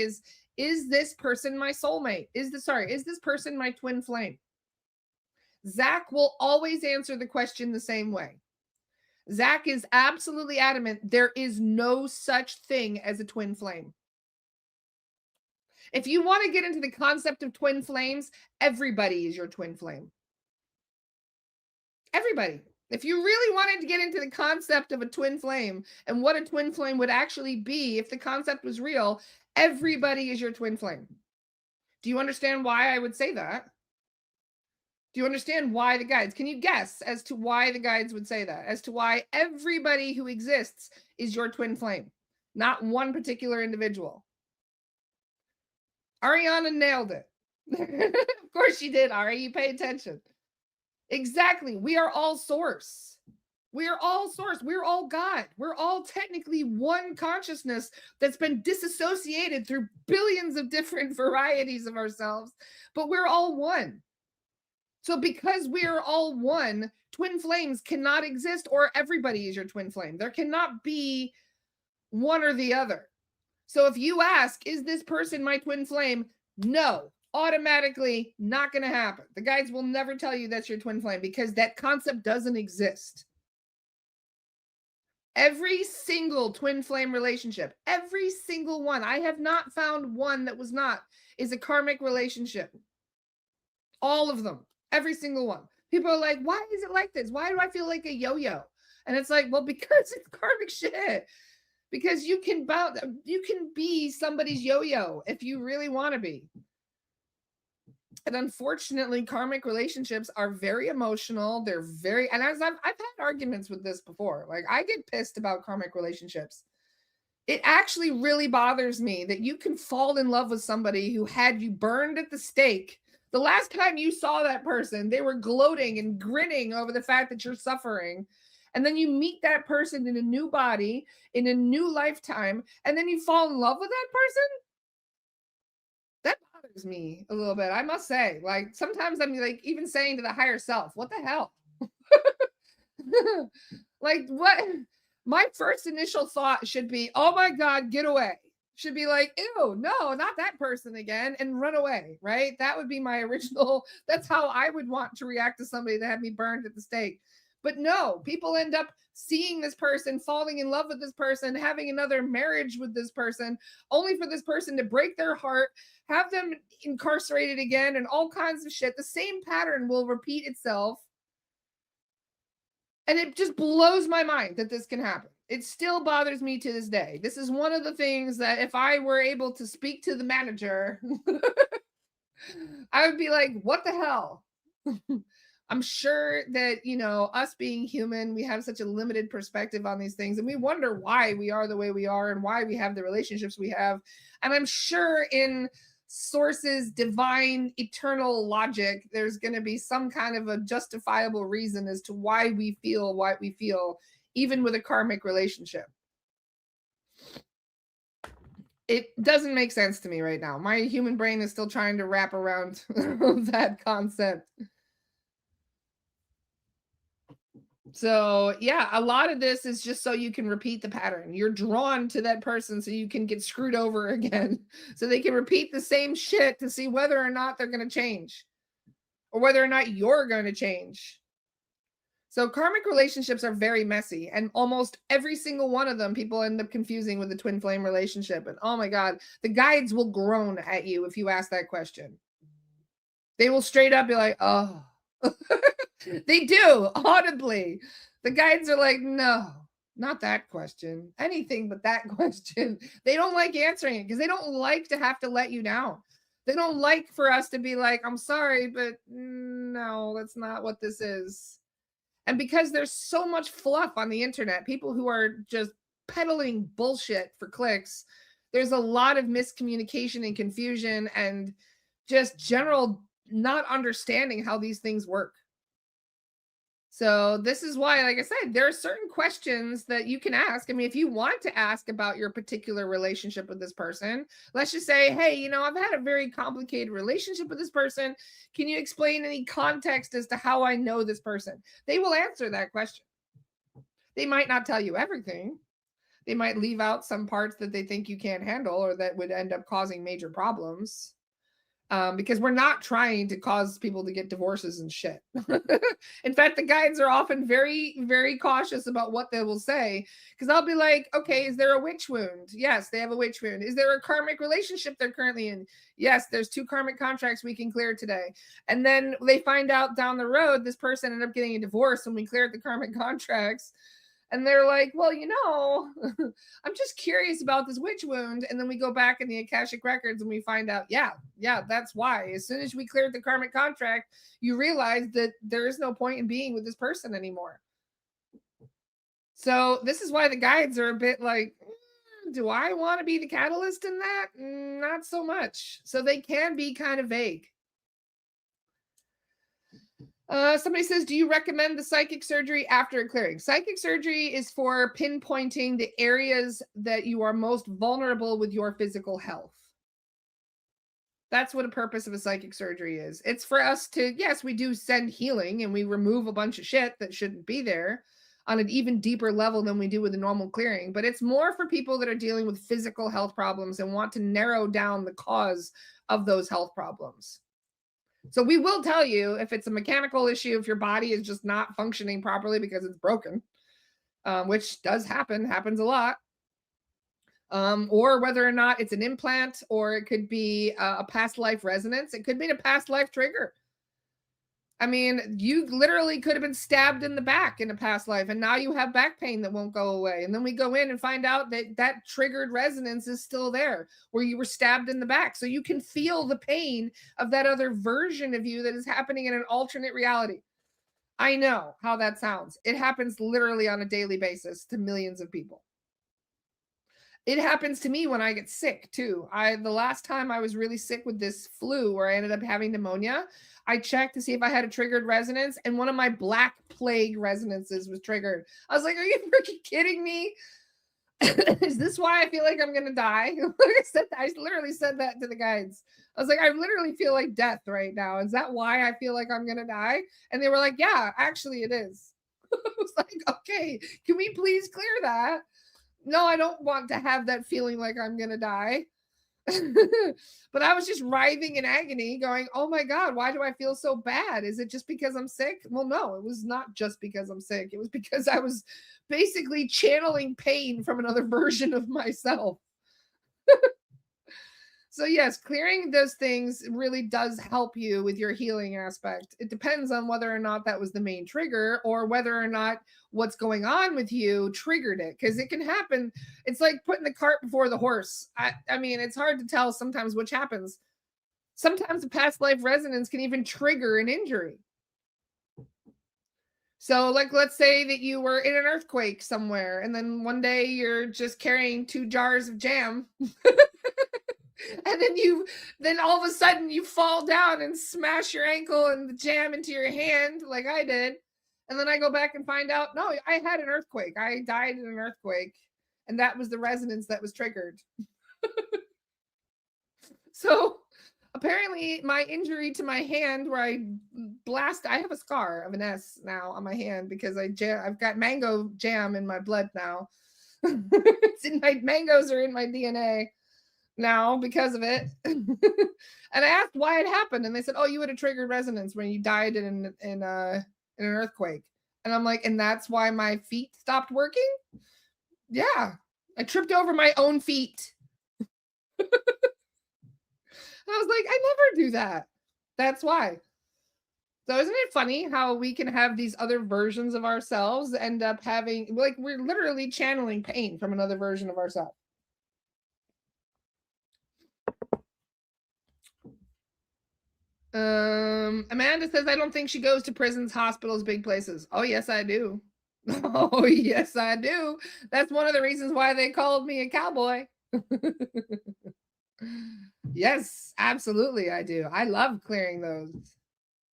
[SPEAKER 1] is this person my soulmate? Is this person my twin flame? Zach will always answer the question the same way. Zach is absolutely adamant there is no such thing as a twin flame. If you want to get into the concept of twin flames, everybody is your twin flame. Everybody. If you really wanted to get into the concept of a twin flame and what a twin flame would actually be if the concept was real, everybody is your twin flame. Do you understand why I would say that? Do you understand why the guides? Can you guess as to why the guides would say that? As to why everybody who exists is your twin flame, not one particular individual. Ariana nailed it. Of course she did, Ari. You pay attention. Exactly. We are all source. We are all source. We're all God. We're all technically one consciousness that's been disassociated through billions of different varieties of ourselves, but we're all one. So because we are all one, twin flames cannot exist, or everybody is your twin flame. There cannot be one or the other. So if you ask, is this person my twin flame? No. Automatically not going to happen. The guides will never tell you that's your twin flame because that concept doesn't exist. Every single twin flame relationship, every single one, I have not found one that was not, is a karmic relationship. All of them, every single one. People are like, why is it like this? Why do I feel like a yo-yo? And it's like, well, because it's karmic shit. Because you can be somebody's yo-yo if you really want to be. And unfortunately, karmic relationships are very emotional. They're very, and as I've had arguments with this before. Like, I get pissed about karmic relationships. It actually really bothers me that you can fall in love with somebody who had you burned at the stake. The last time you saw that person, they were gloating and grinning over the fact that you're suffering. And then you meet that person in a new body, in a new lifetime, and then you fall in love with that person? That bothers me a little bit, I must say. Like, sometimes I'm like even saying to the higher self, what the hell? Like, what? My first initial thought should be, oh my God, get away. Should be like, ew, no, not that person again, and run away, right? That would be my original, that's how I would want to react to somebody that had me burned at the stake. But no, people end up seeing this person, falling in love with this person, having another marriage with this person, only for this person to break their heart, have them incarcerated again, and all kinds of shit. The same pattern will repeat itself. And it just blows my mind that this can happen. It still bothers me to this day. This is one of the things that if I were able to speak to the manager, I would be like, what the hell? I'm sure that, you know, us being human, we have such a limited perspective on these things, and we wonder why we are the way we are and why we have the relationships we have. And I'm sure in Source's divine eternal logic, there's going to be some kind of a justifiable reason as to why we feel what we feel, even with a karmic relationship. It doesn't make sense to me right now. My human brain is still trying to wrap around that concept. So yeah, a lot of this is just so you can repeat the pattern. You're drawn to that person so you can get screwed over again. So they can repeat the same shit to see whether or not they're going to change or whether or not you're going to change. So karmic relationships are very messy, and almost every single one of them people end up confusing with a twin flame relationship. And oh my God, the guides will groan at you if you ask that question. They will straight up be like, oh. They do, audibly. The guides are like, no, not that question. Anything but that question. They don't like answering it because they don't like to have to let you down. They don't like for us to be like, I'm sorry, but no, that's not what this is. And because there's so much fluff on the internet, people who are just peddling bullshit for clicks, there's a lot of miscommunication and confusion and just general not understanding how these things work. So this is why, like I said, there are certain questions that you can ask. I mean, if you want to ask about your particular relationship with this person, let's just say, hey, you know, I've had a very complicated relationship with this person. Can you explain any context as to how I know this person? They will answer that question. They might not tell you everything. They might leave out some parts that they think you can't handle or that would end up causing major problems. Because we're not trying to cause people to get divorces and shit. In fact, the guides are often very, very cautious about what they will say. Because I'll be like, okay, is there a witch wound? Yes, they have a witch wound. Is there a karmic relationship they're currently in? Yes, there's 2 karmic contracts we can clear today. And then they find out down the road, this person ended up getting a divorce when we cleared the karmic contracts. And they're like, well, you know, I'm just curious about this witch wound. And then we go back in the Akashic records and we find out, yeah, that's why. As soon as we cleared the karmic contract, you realize that there is no point in being with this person anymore. So this is why the guides are a bit like, do I want to be the catalyst in that? Not so much. So they can be kind of vague. Somebody says, do you recommend the psychic surgery after a clearing? Psychic surgery is for pinpointing the areas that you are most vulnerable with your physical health. That's what a purpose of a psychic surgery is. It's for us to, yes, we do send healing and we remove a bunch of shit that shouldn't be there on an even deeper level than we do with a normal clearing. But it's more for people that are dealing with physical health problems and want to narrow down the cause of those health problems. So we will tell you if it's a mechanical issue, if your body is just not functioning properly because it's broken, which does happens a lot, or whether or not it's an implant, or it could be a past life resonance. It could be a past life trigger. I mean, you literally could have been stabbed in the back in a past life, and now you have back pain that won't go away. And then we go in and find out that that triggered resonance is still there, where you were stabbed in the back. So you can feel the pain of that other version of you that is happening in an alternate reality. I know how that sounds. It happens literally on a daily basis to millions of people. It happens to me when I get sick too. The last time I was really sick with this flu where I ended up having pneumonia, I checked to see if I had a triggered resonance, and one of my black plague resonances was triggered. I was like, are you freaking kidding me? Is this why I feel like I'm going to die? I literally said that to the guides. I was like, I literally feel like death right now. Is that why I feel like I'm going to die? And they were like, yeah, actually it is. I was like, okay, can we please clear that? No, I don't want to have that feeling like I'm going to die. But I was just writhing in agony going, oh my God, why do I feel so bad? Is it just because I'm sick? Well, no, it was not just because I'm sick. It was because I was basically channeling pain from another version of myself. So yes, clearing those things really does help you with your healing aspect. It depends on whether or not that was the main trigger or whether or not what's going on with you triggered it. Because it can happen. It's like putting the cart before the horse. I mean, it's hard to tell sometimes which happens. Sometimes a past life resonance can even trigger an injury. So like, let's say that you were in an earthquake somewhere, and then one day you're just carrying 2 jars of jam. And then all of a sudden you fall down and smash your ankle and the jam into your hand like I did. And then I go back and find out, no, I had an earthquake. I died in an earthquake. And that was the resonance that was triggered. So apparently my injury to my hand where I have a scar of an S now on my hand because I've got mango jam in my blood now. It's in my mangoes are in my DNA now because of it. And I asked why it happened, and they said, oh, you had a triggered resonance when you died in an earthquake. And I'm like, and that's why my feet stopped working? Yeah, I tripped over my own feet. I was like, I never do that. That's why. So isn't it funny how we can have these other versions of ourselves end up having, like, we're literally channeling pain from another version of ourselves. Amanda says, I don't think she goes to prisons, hospitals, big places. Oh, yes, I do. Oh, yes, I do. That's one of the reasons why they called me a cowboy. Yes, absolutely, I do. I love clearing those.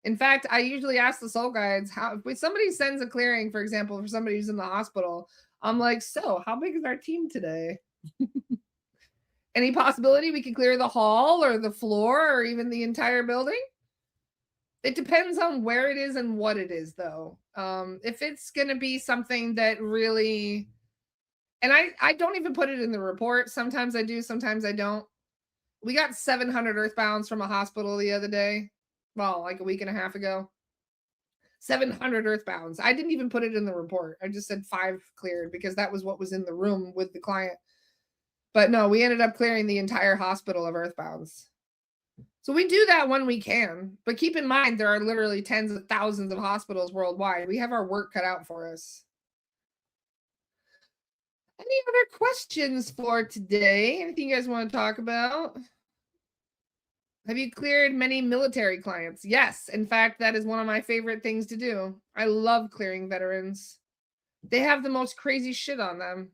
[SPEAKER 1] In fact, I usually ask the soul guides how, if somebody sends a clearing, for example, for somebody who's in the hospital, I'm like, so how big is our team today? Any possibility we could clear the hall or the floor or even the entire building? It depends on where it is and what it is, though. If it's going to be something that really, and I don't even put it in the report. Sometimes I do, sometimes I don't. We got 700 earthbounds from a hospital the other day. Well, like a week and a half ago. 700 earthbounds. I didn't even put it in the report. I just said 5 cleared because that was what was in the room with the client. But no, we ended up clearing the entire hospital of earthbounds. So we do that when we can. But keep in mind, there are literally tens of thousands of hospitals worldwide. We have our work cut out for us. Any other questions for today? Anything you guys want to talk about? Have you cleared many military clients? Yes. In fact, that is one of my favorite things to do. I love clearing veterans. They have the most crazy shit on them.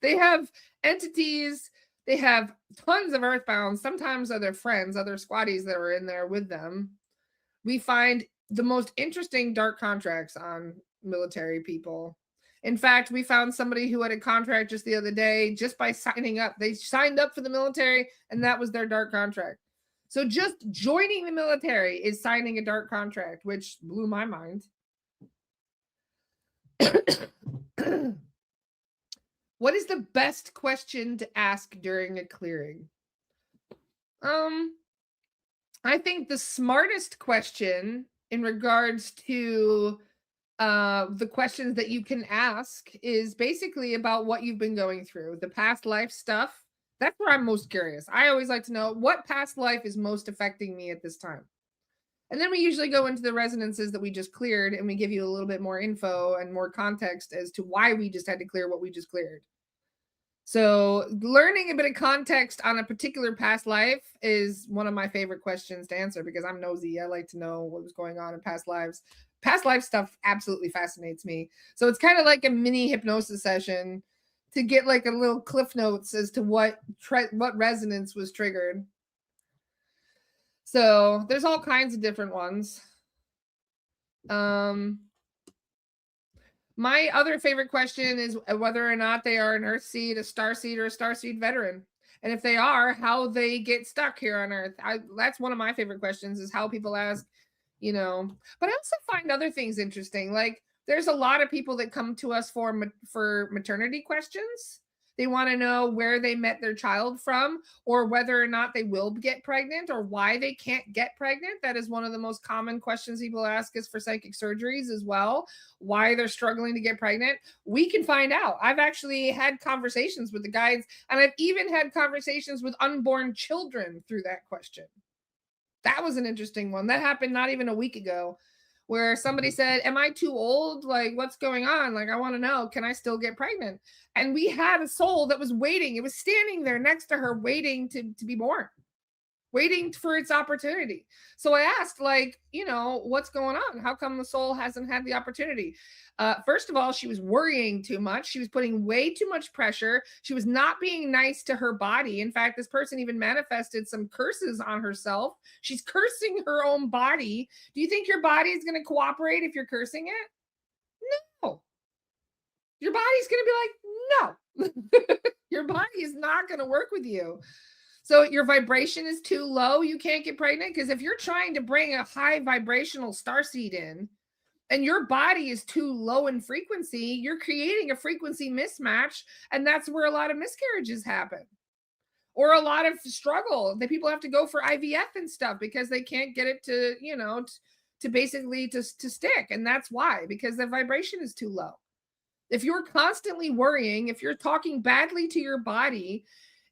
[SPEAKER 1] They have entities. They have tons of earthbounds. Sometimes other friends, other squatties that are in there with them. We find the most interesting dark contracts on military people. In fact, we found somebody who had a contract just the other day just by signing up. They signed up for the military and that was their dark contract. So just joining the military is signing a dark contract, which blew my mind. What is the best question to ask during a clearing? I think the smartest question in regards to the questions that you can ask is basically about what you've been going through, the past life stuff. That's where I'm most curious. I always like to know what past life is most affecting me at this time. And then we usually go into the resonances that we just cleared and we give you a little bit more info and more context as to why we just had to clear what we just cleared. So learning a bit of context on a particular past life is one of my favorite questions to answer because I'm nosy. I like to know what was going on in past lives. Past life stuff absolutely fascinates me. So it's kind of like a mini hypnosis session to get like a little cliff notes as to what resonance was triggered. So there's all kinds of different ones. My other favorite question is whether or not they are an Earthseed, a Starseed, or a Starseed veteran. And if they are, how they get stuck here on Earth. That's one of my favorite questions is how people ask, you know. But I also find other things interesting. Like there's a lot of people that come to us for maternity questions. They want to know where they met their child from or whether or not they will get pregnant or why they can't get pregnant. That is one of the most common questions people ask us for psychic surgeries as well. Why they're struggling to get pregnant. We can find out. I've actually had conversations with the guides and I've even had conversations with unborn children through that question. That was an interesting one. That happened not even a week ago where somebody said, am I too old? Like, what's going on? Like, I want to know, can I still get pregnant? And we had a soul that was waiting. It was standing there next to her, waiting to be born, waiting for its opportunity. So I asked, like, you know, what's going on? How come the soul hasn't had the opportunity? First of all, she was worrying too much. She was putting way too much pressure. She was not being nice to her body. In fact, this person even manifested some curses on herself. She's cursing her own body. Do you think your body is going to cooperate if you're cursing it? No. Your body's going to be like, no. Your body is not going to work with you. So your vibration is too low, you can't get pregnant? Because if you're trying to bring a high vibrational starseed in and your body is too low in frequency, you're creating a frequency mismatch. And that's where a lot of miscarriages happen. Or a lot of struggle that people have to go for IVF and stuff because they can't get it to, you know, to basically to stick. And that's why, because the vibration is too low. If you're constantly worrying, if you're talking badly to your body,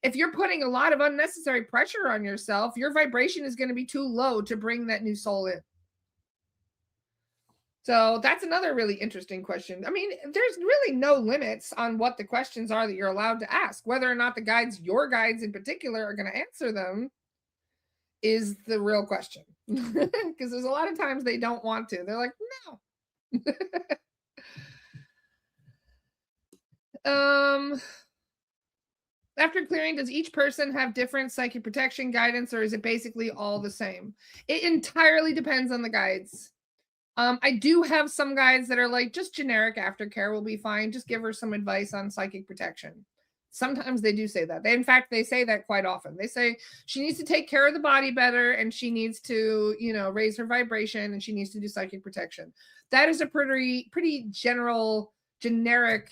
[SPEAKER 1] if you're putting a lot of unnecessary pressure on yourself, your vibration is going to be too low to bring that new soul in. So that's another really interesting question. I mean, there's really no limits on what the questions are that you're allowed to ask. Whether or not the guides, your guides in particular, are going to answer them is the real question. Because there's a lot of times they don't want to. They're like, no. After clearing, does each person have different psychic protection guidance, or is it basically all the same? It entirely depends on the guides. I do have some guides that are like, just generic aftercare will be fine. Just give her some advice on psychic protection. Sometimes they do say that. In fact, they say that quite often. They say she needs to take care of the body better, and she needs to, raise her vibration, and she needs to do psychic protection. That is a pretty generic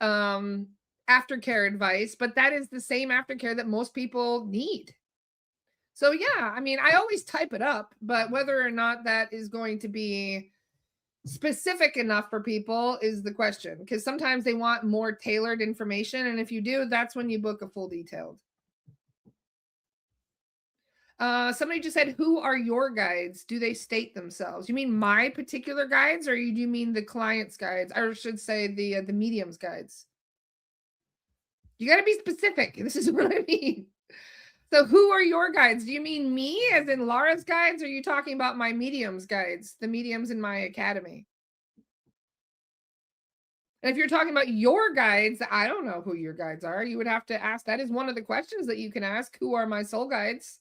[SPEAKER 1] aftercare advice, but that is the same aftercare that most people need. So yeah, I mean, I always type it up, but whether or not that is going to be specific enough for people is the question, because sometimes they want more tailored information, and if you do, that's when you book a full detailed. Somebody just said, who are your guides? Do they state themselves? You mean my particular guides, or do you mean the client's guides? I should say the medium's guides. You got to be specific. This is what I mean. So who are your guides? Do you mean me as in Laura's guides? Or are you talking about my medium's guides, the mediums in my academy? And if you're talking about your guides, I don't know who your guides are. You would have to ask. That is one of the questions that you can ask. Who are my soul guides?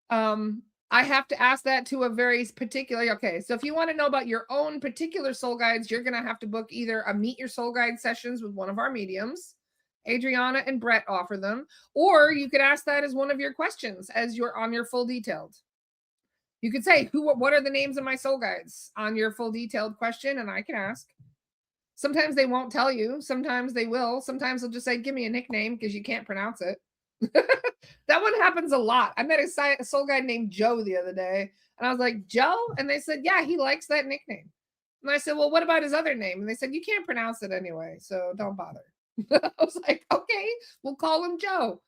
[SPEAKER 1] I have to ask that to a very particular, okay. So if you want to know about your own particular soul guides, you're going to have to book either a meet your soul guide sessions with one of our mediums. Adriana and Brett offer them, or you could ask that as one of your questions as you're on your full detailed. You could say, what are the names of my soul guides on your full detailed question, and I can ask. Sometimes they won't tell you. Sometimes they will. Sometimes they'll just say, give me a nickname because you can't pronounce it. That one happens a lot. I met a soul guide named Joe the other day, and I was like, Joe? And they said, yeah, he likes that nickname. And I said, well, what about his other name? And they said, you can't pronounce it anyway, so don't bother. I was like, okay, we'll call him Joe.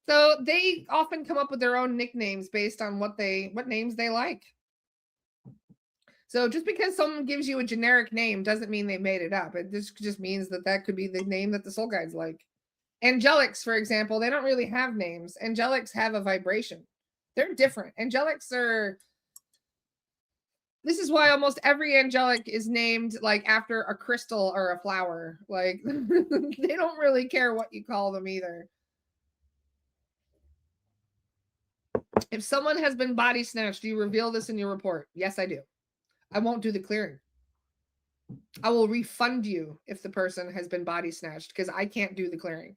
[SPEAKER 1] So they often come up with their own nicknames based on what names they like. So just because someone gives you a generic name doesn't mean they made it up. It just means that could be the name that the soul guides like. Angelics, for example, they don't really have names. Angelics have a vibration. They're different. Angelics are... This is why almost every angelic is named like after a crystal or a flower. Like they don't really care what you call them either. If someone has been body snatched, do you reveal this in your report? Yes, I do. I won't do the clearing. I will refund you if the person has been body snatched, because I can't do the clearing.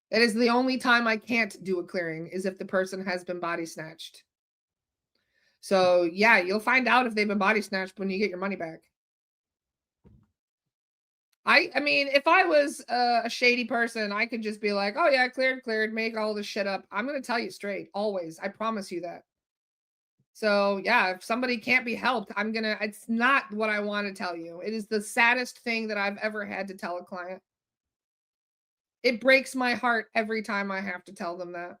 [SPEAKER 1] That is the only time I can't do a clearing, is if the person has been body snatched. So yeah, you'll find out if they've been body snatched when you get your money back. I mean, if I was a shady person, I could just be like, oh yeah, cleared, make all this shit up. I'm going to tell you straight, always. I promise you that. So yeah, if somebody can't be helped, it's not what I want to tell you. It is the saddest thing that I've ever had to tell a client. It breaks my heart every time I have to tell them that.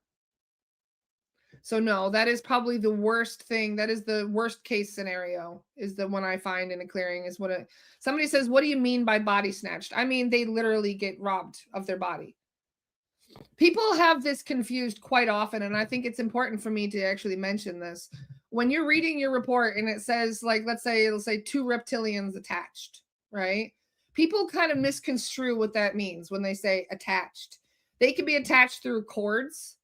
[SPEAKER 1] So no, that is probably the worst thing. That is the worst case scenario, is the one I find in a clearing, is somebody says, what do you mean by body snatched? I mean, they literally get robbed of their body. People have this confused quite often, and I think it's important for me to actually mention this. When you're reading your report and it says, like, it'll say 2 reptilians attached, right? People kind of misconstrue what that means when they say attached. They can be attached through cords.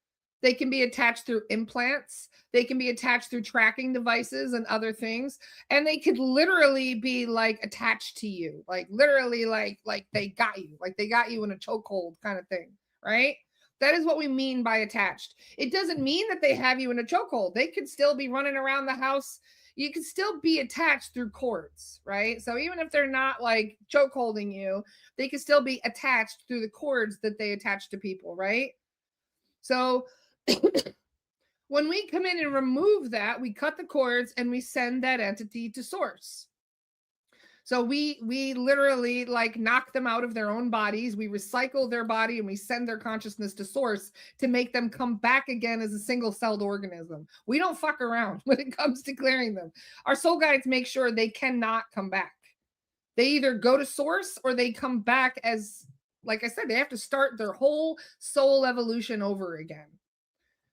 [SPEAKER 1] They can be attached through implants. They can be attached through tracking devices and other things. And they could literally be like attached to you, like literally like they got you, like they got you in a chokehold kind of thing, right? That is what we mean by attached. It doesn't mean that they have you in a chokehold. They could still be running around the house. You could still be attached through cords, right? So even if they're not like chokeholding you, they could still be attached through the cords that they attach to people, right? So when we come in and remove that, we cut the cords and we send that entity to source. So we literally like knock them out of their own bodies. We recycle their body and we send their consciousness to source to make them come back again as a single-celled organism. We don't fuck around when it comes to clearing them. Our soul guides make sure they cannot come back. They either go to source or they come back as, like I said, they have to start their whole soul evolution over again.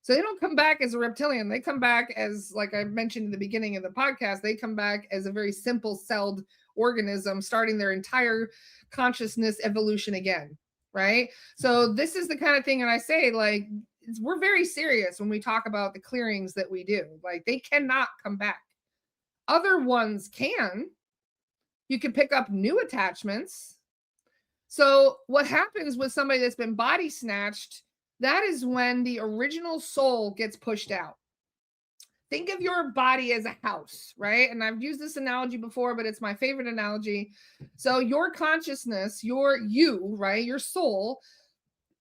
[SPEAKER 1] So they don't come back as a reptilian. They come back as, like I mentioned in the beginning of the podcast, they come back as a very simple celled organism starting their entire consciousness evolution again, right? So this is the kind of thing, and I say, like, we're very serious when we talk about the clearings that we do. Like, they cannot come back. Other ones can. You can pick up new attachments. So what happens with somebody that's been body snatched, that is when the original soul gets pushed out. Think of your body as a house, right? And I've used this analogy before, but it's my favorite analogy. So your consciousness, you, right? Your soul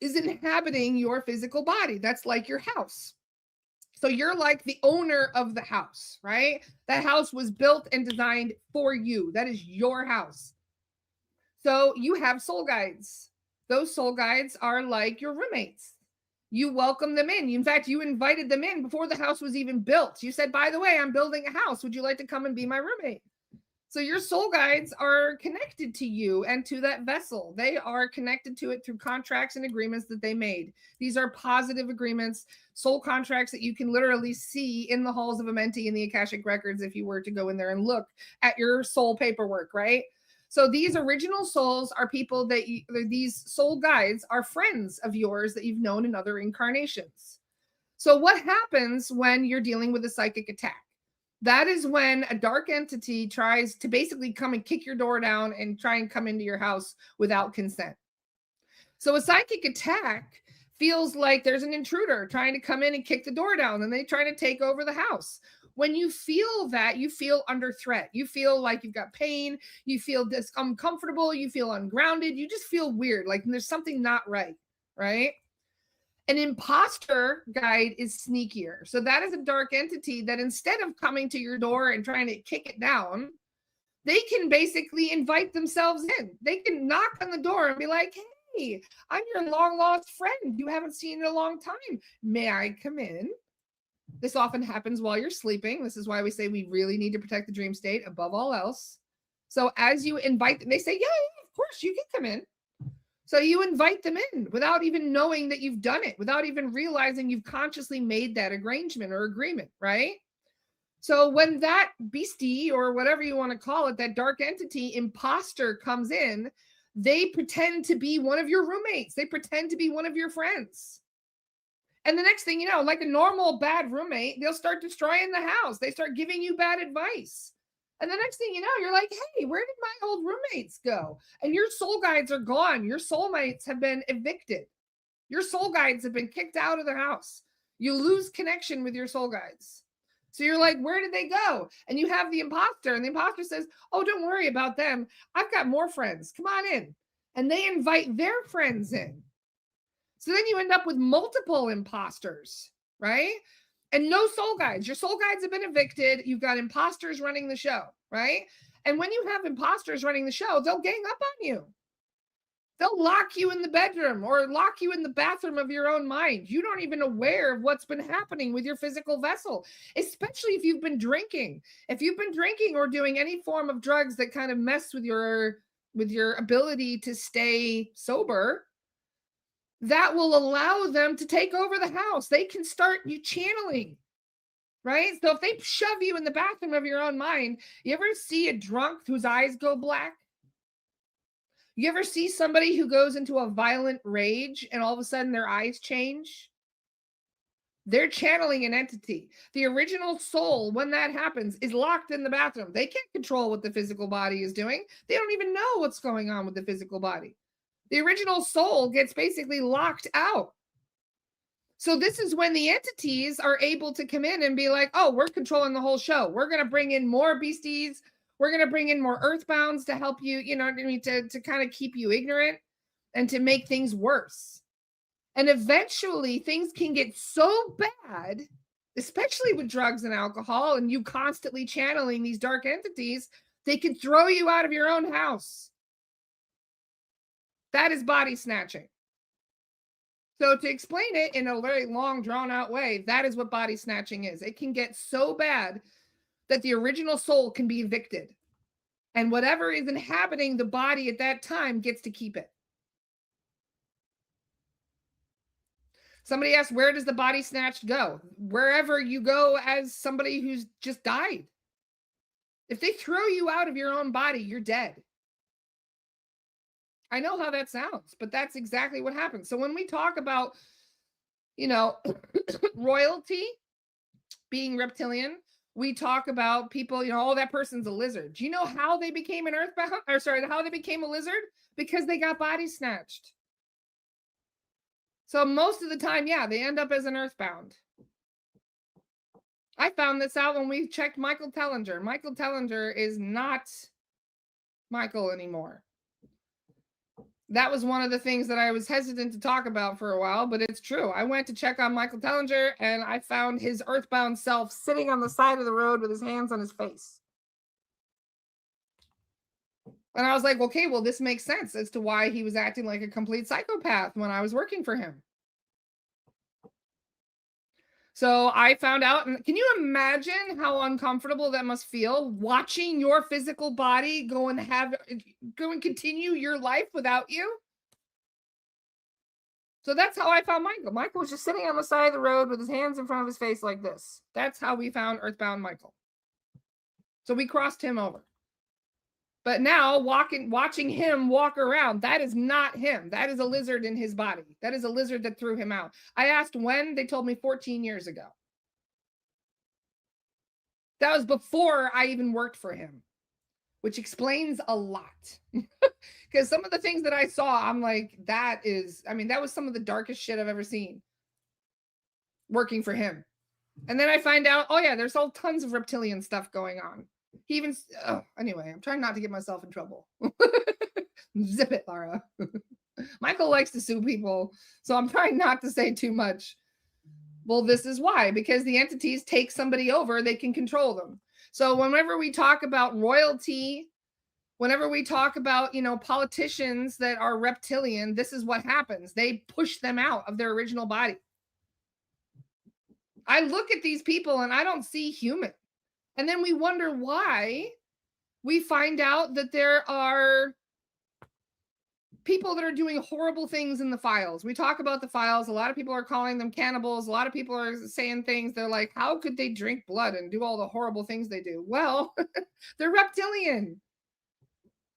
[SPEAKER 1] is inhabiting your physical body. That's like your house. So you're like the owner of the house, right? That house was built and designed for you. That is your house. So you have soul guides. Those soul guides are like your roommates. You welcome them in. In fact, you invited them in before the house was even built. You said, by the way, I'm building a house. Would you like to come and be my roommate? So your soul guides are connected to you and to that vessel. They are connected to it through contracts and agreements that they made. These are positive agreements, soul contracts that you can literally see in the halls of Amenti in the Akashic records if you were to go in there and look at your soul paperwork, right? So these original souls are people that these soul guides are friends of yours that you've known in other incarnations. So what happens when you're dealing with a psychic attack? That is when a dark entity tries to basically come and kick your door down and try and come into your house without consent. So a psychic attack feels like there's an intruder trying to come in and kick the door down, and they try to take over the house. When you feel that, you feel under threat. You feel like you've got pain. You feel uncomfortable. You feel ungrounded. You just feel weird, like there's something not right, right? An impostor guide is sneakier. So that is a dark entity that instead of coming to your door and trying to kick it down, they can basically invite themselves in. They can knock on the door and be like, hey, I'm your long lost friend you haven't seen in a long time. May I come in? This often happens while you're sleeping. This is why we say we really need to protect the dream state above all else. So as you invite them, they say, yeah, of course, you can come in. So you invite them in without even knowing that you've done it, without even realizing you've consciously made that arrangement or agreement, right? So when that beastie or whatever you want to call it, that dark entity imposter comes in, they pretend to be one of your roommates. They pretend to be one of your friends. And the next thing you know, like a normal bad roommate, they'll start destroying the house. They start giving you bad advice. And the next thing you know, you're like, hey, where did my old roommates go? And your soul guides are gone. Your soulmates have been evicted. Your soul guides have been kicked out of their house. You lose connection with your soul guides. So you're like, where did they go? And you have the imposter, and the imposter says, oh, don't worry about them. I've got more friends. Come on in. And they invite their friends in. So then you end up with multiple imposters, right? And no soul guides. Your soul guides have been evicted. You've got imposters running the show, right? And when you have imposters running the show, they'll gang up on you. They'll lock you in the bedroom or lock you in the bathroom of your own mind. You don't even aware of what's been happening with your physical vessel, especially if you've been drinking. If you've been drinking or doing any form of drugs that kind of mess with your ability to stay sober, that will allow them to take over the house. They can start you channeling, right? So if they shove you in the bathroom of your own mind, you ever see a drunk whose eyes go black? You ever see somebody who goes into a violent rage and all of a sudden their eyes change? They're channeling an entity. The original soul, when that happens, is locked in the bathroom. They can't control what the physical body is doing. They don't even know what's going on with the physical body. The original soul gets basically locked out. So this is when the entities are able to come in and be like, oh, we're controlling the whole show. We're going to bring in more beasties. We're going to bring in more earthbounds to help you, you know what I mean, to kind of keep you ignorant and to make things worse. And eventually things can get so bad, especially with drugs and alcohol, and you constantly channeling these dark entities, they can throw you out of your own house. That is body snatching. So to explain it in a very long, drawn-out way, that is what body snatching is. It can get so bad that the original soul can be evicted. And whatever is inhabiting the body at that time gets to keep it. Somebody asked, where does the body snatched go? Wherever you go as somebody who's just died. If they throw you out of your own body, you're dead. I know how that sounds, but that's exactly what happens. So when we talk about, you know, royalty being reptilian, we talk about people, you know, oh, that person's a lizard. Do you know how they became an earthbound? Or sorry, how they became a lizard? Because they got body snatched. So most of the time, yeah, they end up as an earthbound. I found this out when we checked Michael Tellinger. Michael Tellinger is not Michael anymore. That was one of the things that I was hesitant to talk about for a while, but it's true. I went to check on Michael Tellinger and I found his earthbound self sitting on the side of the road with his hands on his face. And I was like, okay, well, this makes sense as to why he was acting like a complete psychopath when I was working for him. So I found out, and can you imagine how uncomfortable that must feel, watching your physical body go and continue your life without you? So that's how I found Michael. Michael was just sitting on the side of the road with his hands in front of his face like this. That's how we found Earthbound Michael. So we crossed him over. But now watching him walk around, that is not him. That is a lizard in his body. That is a lizard that threw him out. I asked when, they told me 14 years ago. That was before I even worked for him, which explains a lot. Because some of the things that I saw, I'm like, that was some of the darkest shit I've ever seen working for him. And then I find out, oh yeah, there's all tons of reptilian stuff going on. He even, anyway, I'm trying not to get myself in trouble. Zip it, Lara. Michael likes to sue people, so I'm trying not to say too much. Well, this is why, because the entities take somebody over, they can control them. So whenever we talk about royalty, whenever we talk about, you know, politicians that are reptilian, this is what happens. They push them out of their original body. I look at these people and I don't see human. And then we wonder why. We find out that there are people that are doing horrible things in the files. We talk about the files. A lot of people are calling them cannibals. A lot of people are saying things. They're like, how could they drink blood and do all the horrible things they do? Well, they're reptilian.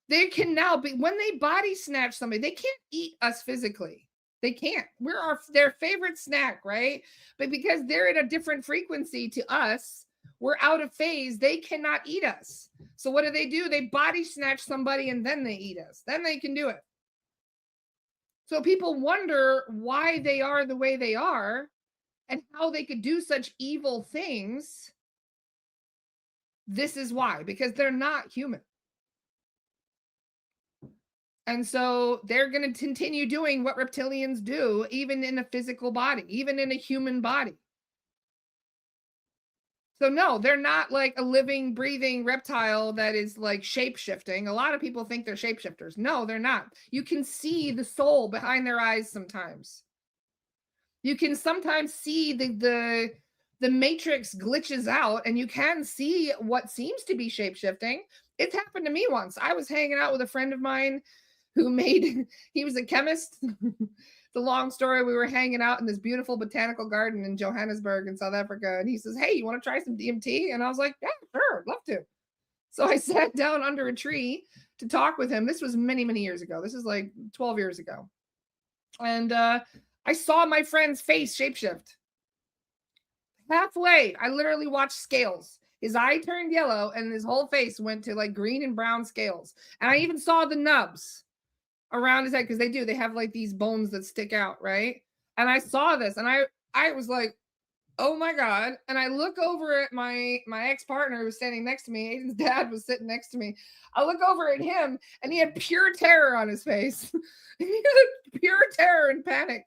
[SPEAKER 1] They can now be, when they body snatch somebody, they can't eat us physically. They can't. We're their favorite snack, right? But because they're at a different frequency to us, we're out of phase. They cannot eat us. So what do? They body snatch somebody and then they eat us. Then they can do it. So people wonder why they are the way they are and how they could do such evil things. This is why, because they're not human. And so they're going to continue doing what reptilians do, even in a physical body, even in a human body. So no, they're not like a living, breathing reptile that is like shape-shifting. A lot of people think they're shapeshifters. No, they're not. You can see the soul behind their eyes sometimes. You can sometimes see the matrix glitches out and you can see what seems to be shape-shifting. It's happened to me once. I was hanging out with a friend of mine who he was a chemist. The long story, we were hanging out in this beautiful botanical garden in Johannesburg in South Africa. And he says, hey, you want to try some DMT? And I was like, yeah, sure, I'd love to. So I sat down under a tree to talk with him. This was many, many years ago. This is like 12 years ago. And I saw my friend's face shapeshift. Halfway, I literally watched scales. His eye turned yellow and his whole face went to like green and brown scales. And I even saw the nubs around his head, because they have like these bones that stick out, right? And I saw this and I was like, oh my God. And I look over at my ex-partner who was standing next to me. Aiden's dad was sitting next to me. I look over at him and he had pure terror on his face. He had pure terror and panic.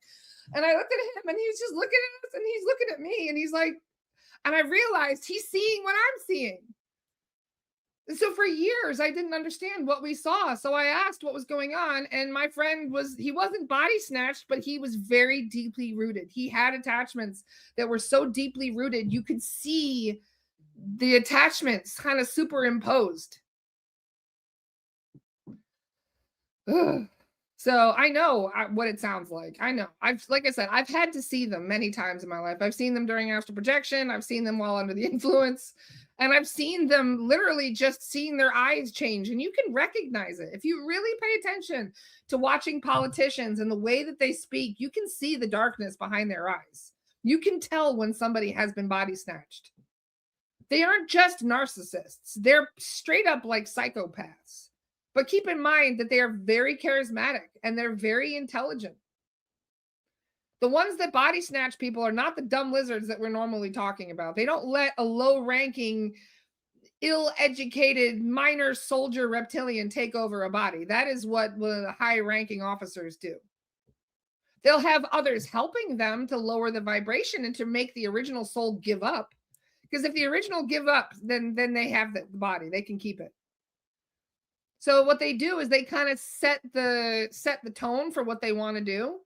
[SPEAKER 1] And I looked at him and he was just looking at us and he's looking at me and he's like, and I realized he's seeing what I'm seeing. So for years, I didn't understand what we saw. So I asked what was going on. And my friend he wasn't body snatched, but he was very deeply rooted. He had attachments that were so deeply rooted. You could see the attachments kind of superimposed. Ugh. So I know what it sounds like. I know. Like I said, I've had to see them many times in my life. I've seen them during astral projection. I've seen them while under the influence. And I've seen them literally just seeing their eyes change. And you can recognize it. If you really pay attention to watching politicians and the way that they speak, you can see the darkness behind their eyes. You can tell when somebody has been body snatched. They aren't just narcissists. They're straight up like psychopaths. But keep in mind that they are very charismatic and they're very intelligent. The ones that body snatch people are not the dumb lizards that we're normally talking about. They don't let a low-ranking, ill-educated minor soldier reptilian take over a body. That is what the high-ranking officers do. They'll have others helping them to lower the vibration and to make the original soul give up. Because if the original give up, then they have the body. They can keep it. So what they do is they kind of set the tone for what they want to do.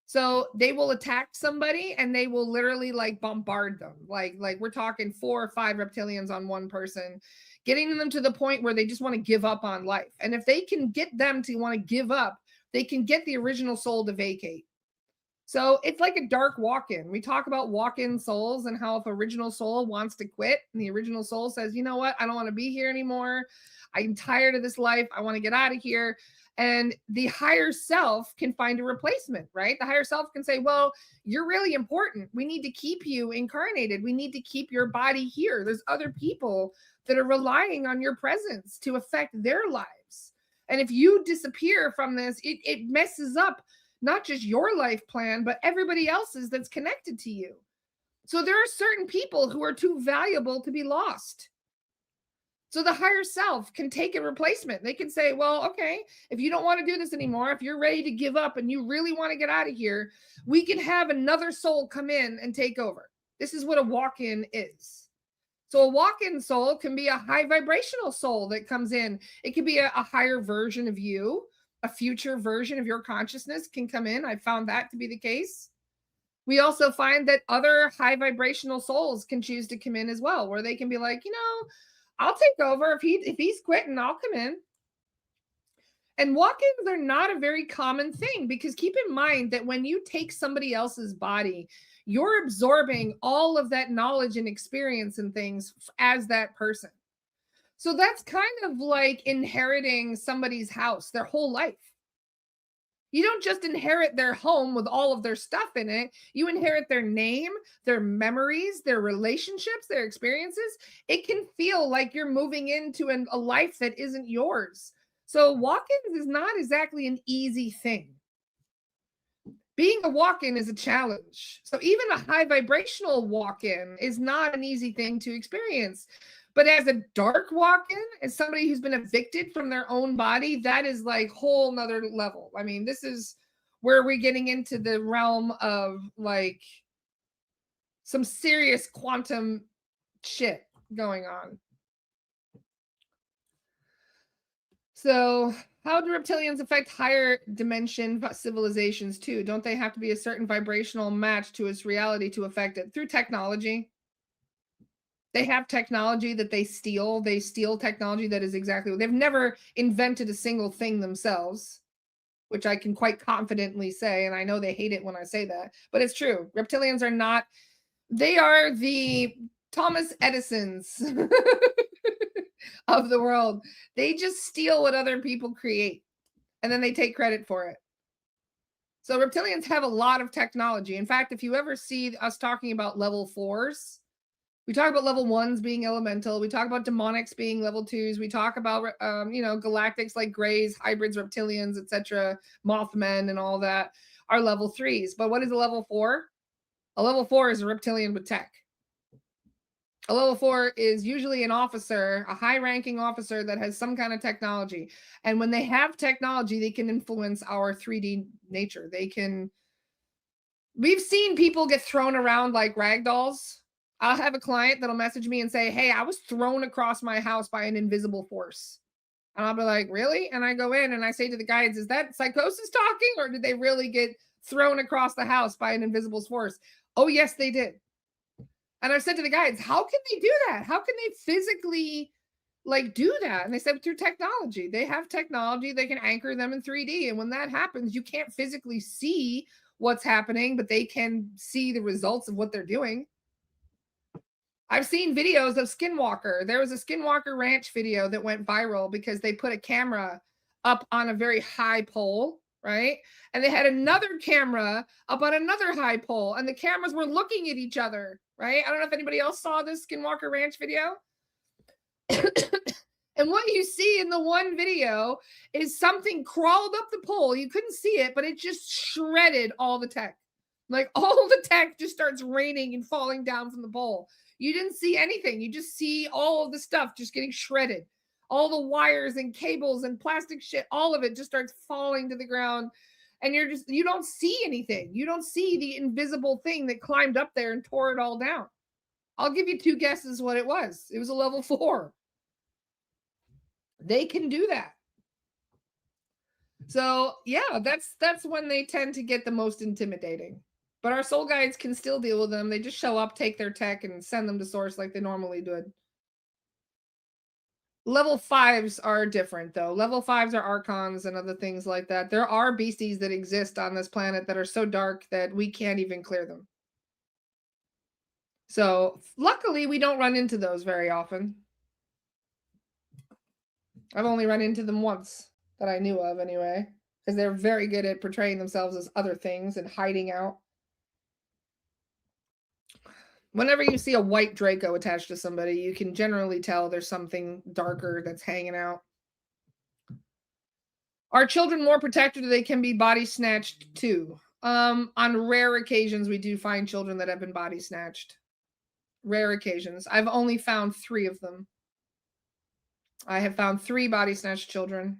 [SPEAKER 1] So they will attack somebody and they will literally like bombard them. Like we're talking 4 or 5 reptilians on one person, getting them to the point where they just want to give up on life. And if they can get them to want to give up, they can get the original soul to vacate. So it's like a dark walk-in. We talk about walk-in souls and how if original soul wants to quit and the original soul says, you know what, I don't want to be here anymore. I'm tired of this life. I want to get out of here. And the higher self can find a replacement, right? The higher self can say, well, you're really important. We need to keep you incarnated. We need to keep your body here. There's other people that are relying on your presence to affect their lives. And if you disappear from this, it messes up not just your life plan, but everybody else's that's connected to you. So there are certain people who are too valuable to be lost. So the higher self can take a replacement. They can say, well, okay, if you don't want to do this anymore, if you're ready to give up and you really want to get out of here, we can have another soul come in and take over. This is what a walk-in is. So a walk-in soul can be a high vibrational soul that comes in. It could be a higher version of you. A future version of your consciousness can come in. I found that to be the case. We also find that other high vibrational souls can choose to come in as well, where they can be like, you know, I'll take over. If he's quitting, I'll come in. And walk-ins are not a very common thing because keep in mind that when you take somebody else's body, you're absorbing all of that knowledge and experience and things as that person. So that's kind of like inheriting somebody's house, their whole life. You don't just inherit their home with all of their stuff in it. You inherit their name, their memories, their relationships, their experiences. It can feel like you're moving into a life that isn't yours. So walk-ins is not exactly an easy thing. Being a walk-in is a challenge. So even a high vibrational walk-in is not an easy thing to experience. But as a dark walk-in, as somebody who's been evicted from their own body, that is like whole nother level. I mean, this is where we're getting into the realm of like some serious quantum shit going on. So how do reptilians affect higher dimension civilizations too? Don't they have to be a certain vibrational match to its reality to affect it? Through technology. They have technology that they steal. They steal technology that is exactly what they've never invented a single thing themselves, which I can quite confidently say. And I know they hate it when I say that, but it's true. Reptilians are not, they are the Thomas Edisons of the world. They just steal what other people create and then they take credit for it. So reptilians have a lot of technology. In fact, if you ever see us talking about level 4s, we talk about level 1s being elemental. We talk about demonics being level 2s. We talk about, galactics like grays, hybrids, reptilians, etc., Mothmen and all that are level 3s. But what is a level 4? A level 4 is a reptilian with tech. A level 4 is usually an officer, a high-ranking officer that has some kind of technology. And when they have technology, they can influence our 3D nature. We've seen people get thrown around like rag dolls. I'll have a client that'll message me and say, hey, I was thrown across my house by an invisible force. And I'll be like, really? And I go in and I say to the guides, is that psychosis talking or did they really get thrown across the house by an invisible force? Oh, yes, they did. And I've said to the guides, how can they do that? How can they physically like do that. And they said through technology, they have technology, they can anchor them in 3D. And when that happens, you can't physically see what's happening, but they can see the results of what they're doing. I've seen videos of Skinwalker. There was a Skinwalker Ranch video that went viral because they put a camera up on a very high pole, right? And they had another camera up on another high pole, and the cameras were looking at each other, right? I don't know if anybody else saw this Skinwalker Ranch video. And what you see in the one video is something crawled up the pole. You couldn't see it, but it just shredded all the tech. Like all the tech just starts raining and falling down from the pole. You didn't see anything. You just see all of the stuff just getting shredded. All the wires and cables and plastic shit, all of it just starts falling to the ground. And you don't see anything. You don't see the invisible thing that climbed up there and tore it all down. I'll give you 2 guesses what it was. It was a level 4. They can do that. So yeah, that's when they tend to get the most intimidating. But our soul guides can still deal with them. They just show up, take their tech, and send them to source like they normally would. Level 5s are different, though. Level 5s are archons and other things like that. There are beasties that exist on this planet that are so dark that we can't even clear them. So luckily, we don't run into those very often. I've only run into them once that I knew of anyway, because they're very good at portraying themselves as other things and hiding out. Whenever you see a white Draco attached to somebody, you can generally tell there's something darker that's hanging out. Are children more protected or they can be body snatched too? On rare occasions, we do find children that have been body snatched. Rare occasions. I've only found 3 of them. I have found 3 body snatched children.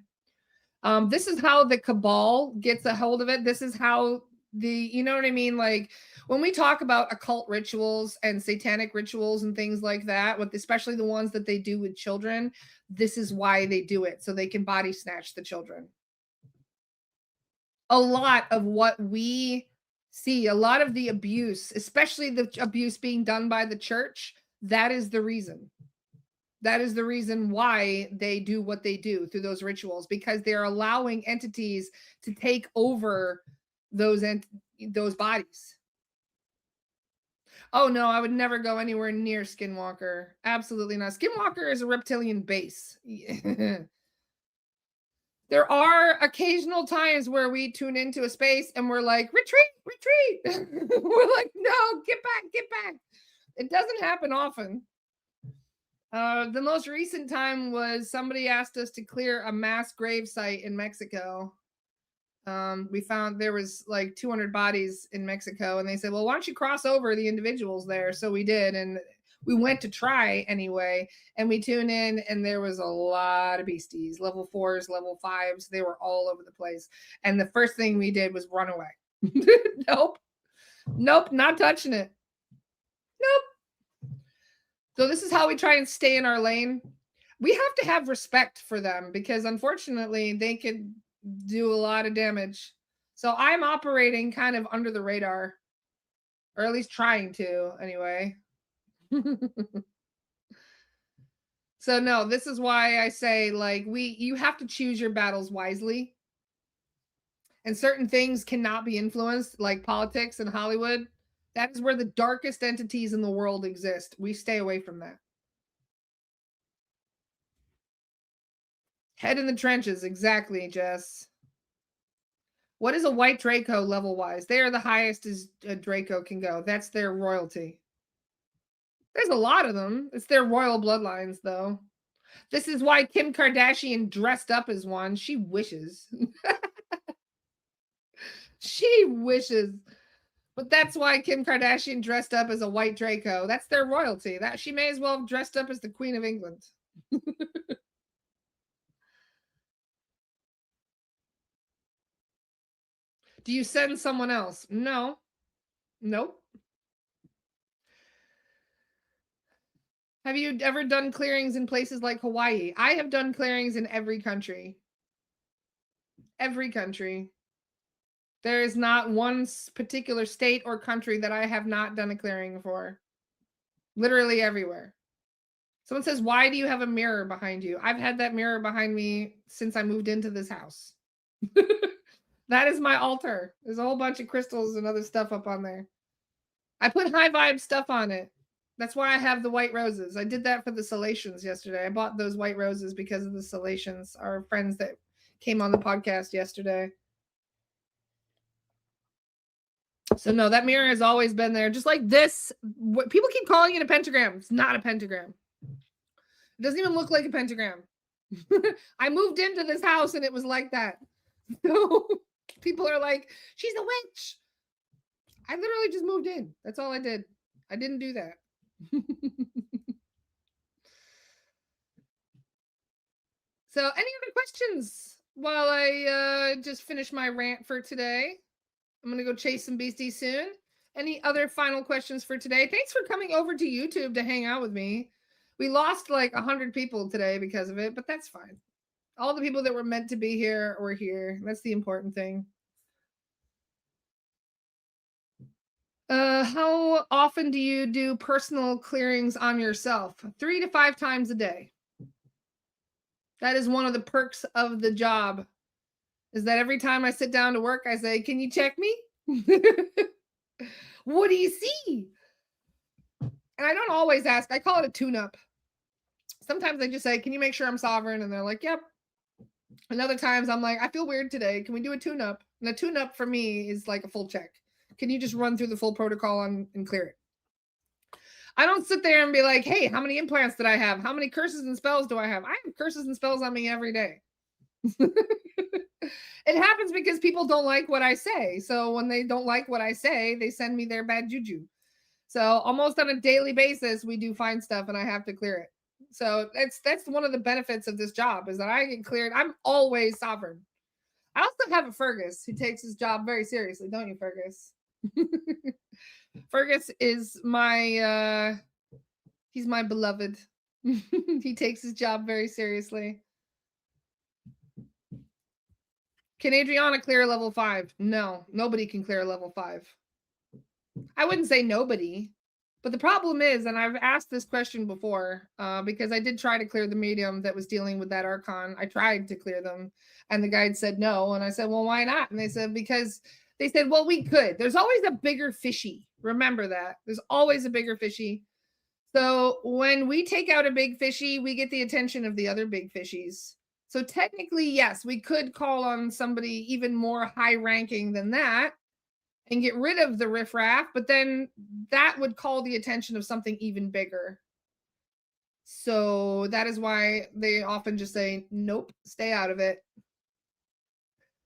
[SPEAKER 1] This is how the cabal gets a hold of it. This is how you know what I mean? Like when we talk about occult rituals and satanic rituals and things like that, with especially the ones that they do with children, this is why they do it. So they can body snatch the children. A lot of what we see, a lot of the abuse, especially the abuse being done by the church, that is the reason. That is the reason why they do what they do through those rituals, because they're allowing entities to take over those bodies. Oh no, I would never go anywhere near Skinwalker. Absolutely not. Skinwalker is a reptilian base. There are occasional times where we tune into a space and we're like, retreat. We're like, no, get back. It doesn't happen often. The most recent time was somebody asked us to clear a mass grave site in Mexico. We found there was like 200 bodies in Mexico, and they said, well, why don't you cross over the individuals there? So we did, and we went to try anyway, and we tuned in, and there was a lot of beasties, level 4s, level 5s. They were all over the place. And the first thing we did was run away. Nope, not touching it. Nope. So this is how we try and stay in our lane. We have to have respect for them because unfortunately they could do a lot of damage. So I'm operating kind of under the radar, or at least trying to anyway. So no, this is why I say like you have to choose your battles wisely. And certain things cannot be influenced, like politics and Hollywood. That is where the darkest entities in the world exist. We stay away from that. Head in the trenches. Exactly, Jess. What is a white Draco level-wise? They are the highest as a Draco can go. That's their royalty. There's a lot of them. It's their royal bloodlines, though. This is why Kim Kardashian dressed up as one. She wishes. She wishes. But that's why Kim Kardashian dressed up as a white Draco. That's their royalty. That she may as well have dressed up as the Queen of England. Do you send someone else? No. Nope. Have you ever done clearings in places like Hawaii? I have done clearings in every country. Every country. There is not one particular state or country that I have not done a clearing for. Literally everywhere. Someone says, why do you have a mirror behind you? I've had that mirror behind me since I moved into this house. That is my altar. There's a whole bunch of crystals and other stuff up on there. I put high vibe stuff on it. That's why I have the white roses. I did that for the Salations yesterday. I bought those white roses because of the Salations, our friends that came on the podcast yesterday. So no, that mirror has always been there. Just like this. People keep calling it a pentagram. It's not a pentagram. It doesn't even look like a pentagram. I moved into this house and it was like that. So people are like, she's a witch. I literally just moved in. That's all I did. I didn't do that. So any other questions while I just finish my rant for today? I'm going to go chase some beasties soon. Any other final questions for today? Thanks for coming over to YouTube to hang out with me. We lost like 100 people today because of it, but that's fine. All the people that were meant to be here were here. That's the important thing. How often do you do personal clearings on yourself? 3 to 5 times a day. That is one of the perks of the job, is that every time I sit down to work, I say, can you check me? What do you see? And I don't always ask. I call it a tune-up. Sometimes I just say, can you make sure I'm sovereign? And they're like, yep. And other times I'm like, I feel weird today. Can we do a tune-up? And a tune-up for me is like a full check. Can you just run through the full protocol and clear it? I don't sit there and be like, hey, how many implants did I have? How many curses and spells do I have? I have curses and spells on me every day. It happens because people don't like what I say. So when they don't like what I say, they send me their bad juju. So almost on a daily basis, we do find stuff and I have to clear it. So that's one of the benefits of this job, is that I get cleared. I'm always sovereign. I also have a Fergus who takes his job very seriously, don't you, Fergus? Fergus is my he's my beloved. He takes his job very seriously. Can Adriana clear level 5? No, nobody can clear level 5. I wouldn't say nobody, but the problem is, and I've asked this question before, because I did try to clear the medium that was dealing with that archon. I tried to clear them, and the guide said no, and I said, well, why not? And they said, because they said, well, we could. There's always a bigger fishy. Remember that. There's always a bigger fishy. So when we take out a big fishy, we get the attention of the other big fishies. So technically, yes, we could call on somebody even more high ranking than that and get rid of the riffraff, but then that would call the attention of something even bigger. So that is why they often just say, nope, stay out of it.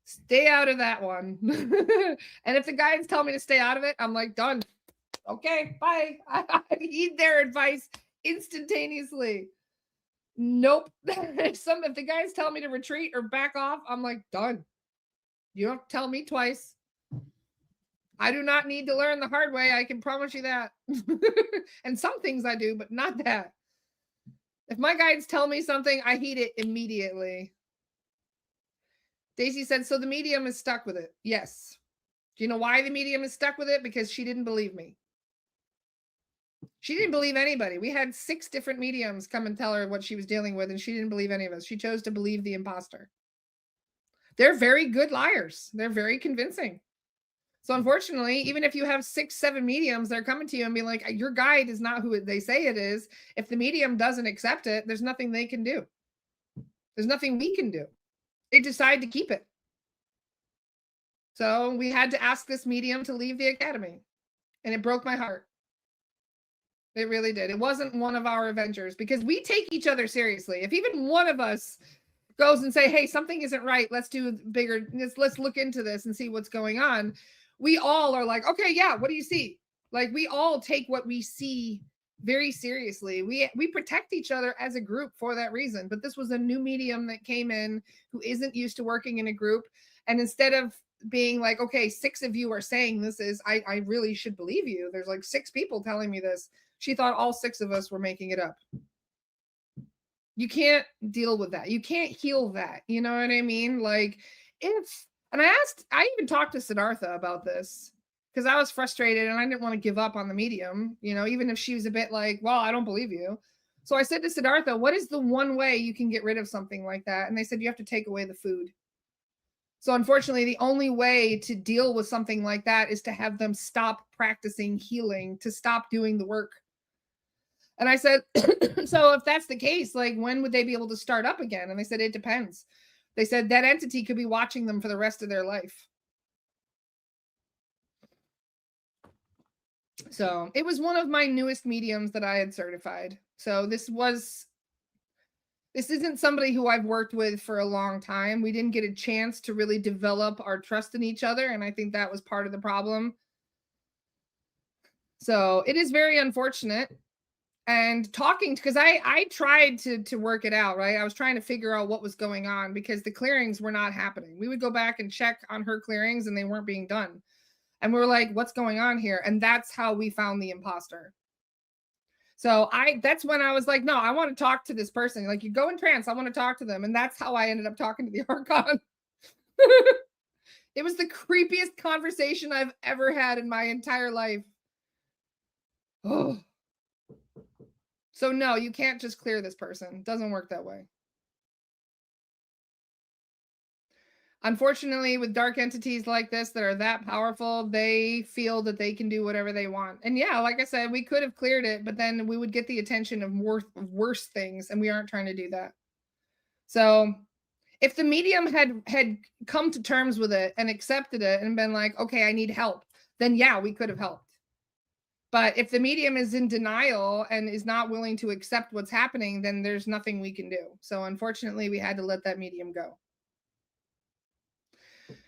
[SPEAKER 1] Stay out of that one. And if the guides tell me to stay out of it, I'm like, done. Okay, bye. I heed their advice instantaneously. Nope. If the guys tell me to retreat or back off, I'm like, done. You don't tell me twice. I do not need to learn the hard way. I can promise you that. And some things I do, but not that. If my guides tell me something, I heed it immediately. Daisy said, so the medium is stuck with it. Yes. Do you know why the medium is stuck with it? Because she didn't believe me. She didn't believe anybody. We had 6 different mediums come and tell her what she was dealing with, and she didn't believe any of us. She chose to believe the imposter. They're very good liars. They're very convincing. So unfortunately, even if you have 6, 7 mediums, they're coming to you and being like, your guide is not who they say it is. If the medium doesn't accept it, there's nothing they can do. There's nothing we can do. They decide to keep it. So we had to ask this medium to leave the academy, and it broke my heart. It really did. It wasn't one of our Avengers, because we take each other seriously. If even one of us goes and say, hey, something isn't right, let's do bigger, let's look into this and see what's going on. We all are like, okay, yeah, what do you see? Like, we all take what we see very seriously. We protect each other as a group for that reason. But this was a new medium that came in who isn't used to working in a group. And instead of being like, okay, 6 of you are saying this is, I really should believe you. There's like 6 people telling me this. She thought all 6 of us were making it up. You can't deal with that. You can't heal that. You know what I mean? Like, and I even talked to Siddhartha about this, because I was frustrated and I didn't want to give up on the medium, you know, even if she was a bit like, well, I don't believe you. So I said to Siddhartha, what is the one way you can get rid of something like that? And they said, you have to take away the food. So unfortunately, the only way to deal with something like that is to have them stop practicing healing, to stop doing the work. And I said, so if that's the case, like, when would they be able to start up again? And they said, it depends. They said that entity could be watching them for the rest of their life. So it was one of my newest mediums that I had certified. So this isn't somebody who I've worked with for a long time. We didn't get a chance to really develop our trust in each other. And I think that was part of the problem. So it is very unfortunate. And talking, because I tried to work it out, right? I was trying to figure out what was going on because the clearings were not happening. We would go back and check on her clearings and they weren't being done. And we were like, what's going on here? And that's how we found the imposter. So that's when I was like, no, I want to talk to this person. Like, you go in trance, I want to talk to them. And that's how I ended up talking to the archon. It was the creepiest conversation I've ever had in my entire life. Oh. So no, you can't just clear this person. It doesn't work that way. Unfortunately, with dark entities like this that are that powerful, they feel that they can do whatever they want. And yeah, like I said, we could have cleared it, but then we would get the attention of worse things, and we aren't trying to do that. So if the medium had come to terms with it and accepted it and been like, okay, I need help, then yeah, we could have helped. But if the medium is in denial and is not willing to accept what's happening, then there's nothing we can do. So unfortunately, we had to let that medium go.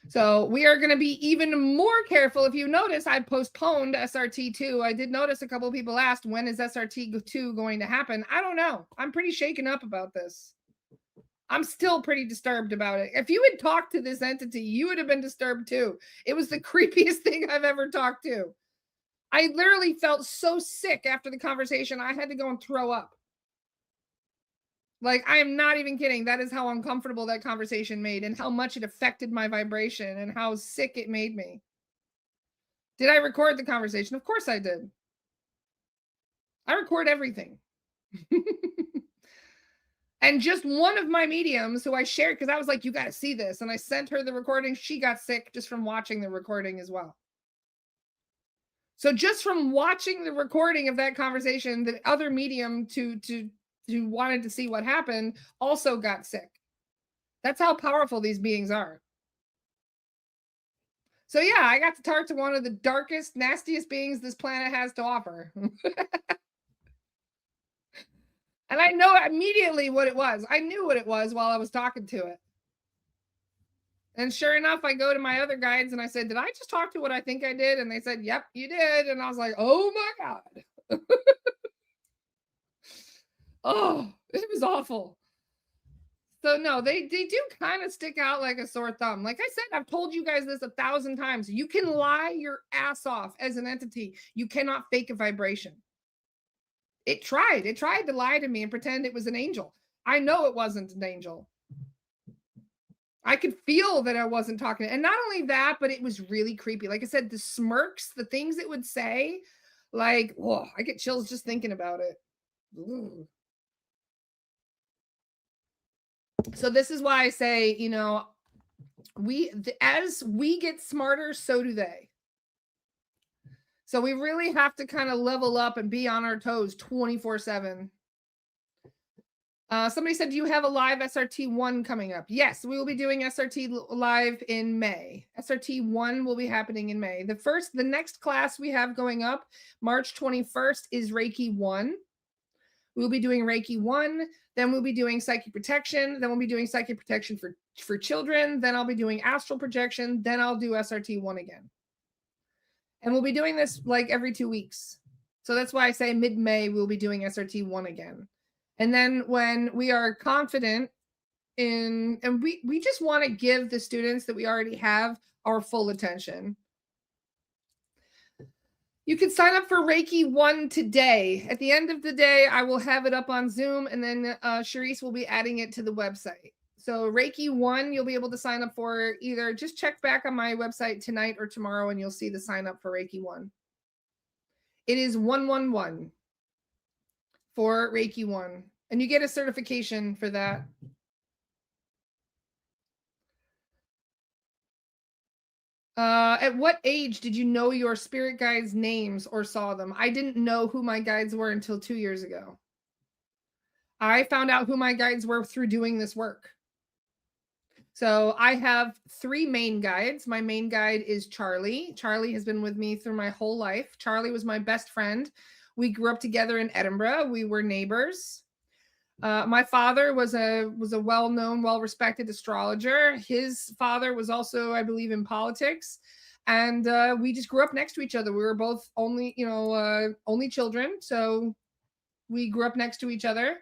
[SPEAKER 1] So we are going to be even more careful. If you notice, I postponed SRT2. I did notice a couple of people asked, when is SRT2 going to happen? I don't know. I'm pretty shaken up about this. I'm still pretty disturbed about it. If you had talked to this entity, you would have been disturbed too. It was the creepiest thing I've ever talked to. I literally felt so sick after the conversation. I had to go and throw up. Like, I am not even kidding. That is how uncomfortable that conversation made and how much it affected my vibration and how sick it made me. Did I record the conversation? Of course I did. I record everything. And just one of my mediums who I shared, because I was like, you got to see this. And I sent her the recording. She got sick just from watching the recording as well. So just from watching the recording of that conversation, the other medium who wanted to see what happened also got sick. That's how powerful these beings are. So yeah, I got to talk to one of the darkest, nastiest beings this planet has to offer. And I know immediately what it was. I knew what it was while I was talking to it. And sure enough, I go to my other guides and I said, did I just talk to what I think I did? And they said, yep, you did. And I was like, oh my God. Oh, it was awful. So no, they do kind of stick out like a sore thumb. Like I said, I've told you guys this 1,000 times. You can lie your ass off as an entity. You cannot fake a vibration. It tried to lie to me and pretend it was an angel. I know it wasn't an angel. I could feel that I wasn't talking. And not only that, but it was really creepy. Like I said, the smirks, the things it would say, like, whoa, I get chills just thinking about it. Ooh. So this is why I say, you know, as we get smarter, so do they. So we really have to kind of level up and be on our toes 24/7. Somebody said, do you have a live SRT1 coming up? Yes, we will be doing SRT live in May. SRT1 will be happening in May. The next class we have going up, March 21st, is Reiki 1. We'll be doing Reiki 1. Then we'll be doing psychic protection. Then we'll be doing psychic protection for children. Then I'll be doing astral projection. Then I'll do SRT1 again. And we'll be doing this like every 2 weeks. So that's why I say mid-May, we'll be doing SRT1 again. And then when we are confident in, and we just want to give the students that we already have our full attention. You can sign up for Reiki 1 today. At the end of the day, I will have it up on Zoom, and then Charisse will be adding it to the website. So Reiki 1, you'll be able to sign up for either, just check back on my website tonight or tomorrow, and you'll see the sign up for Reiki 1. It is 111. for Reiki 1. And you get a certification for that. At what age did you know your spirit guides' names or saw them? I didn't know who my guides were until 2 years ago. I found out who my guides were through doing this work. So I have 3 main guides. My main guide is Charlie. Charlie has been with me through my whole life. Charlie was my best friend. We grew up together in Edinburgh. We were neighbors. My father was a well-known, well-respected astrologer. His father was also, I believe, in politics. And we just grew up next to each other. We were both only children. So we grew up next to each other.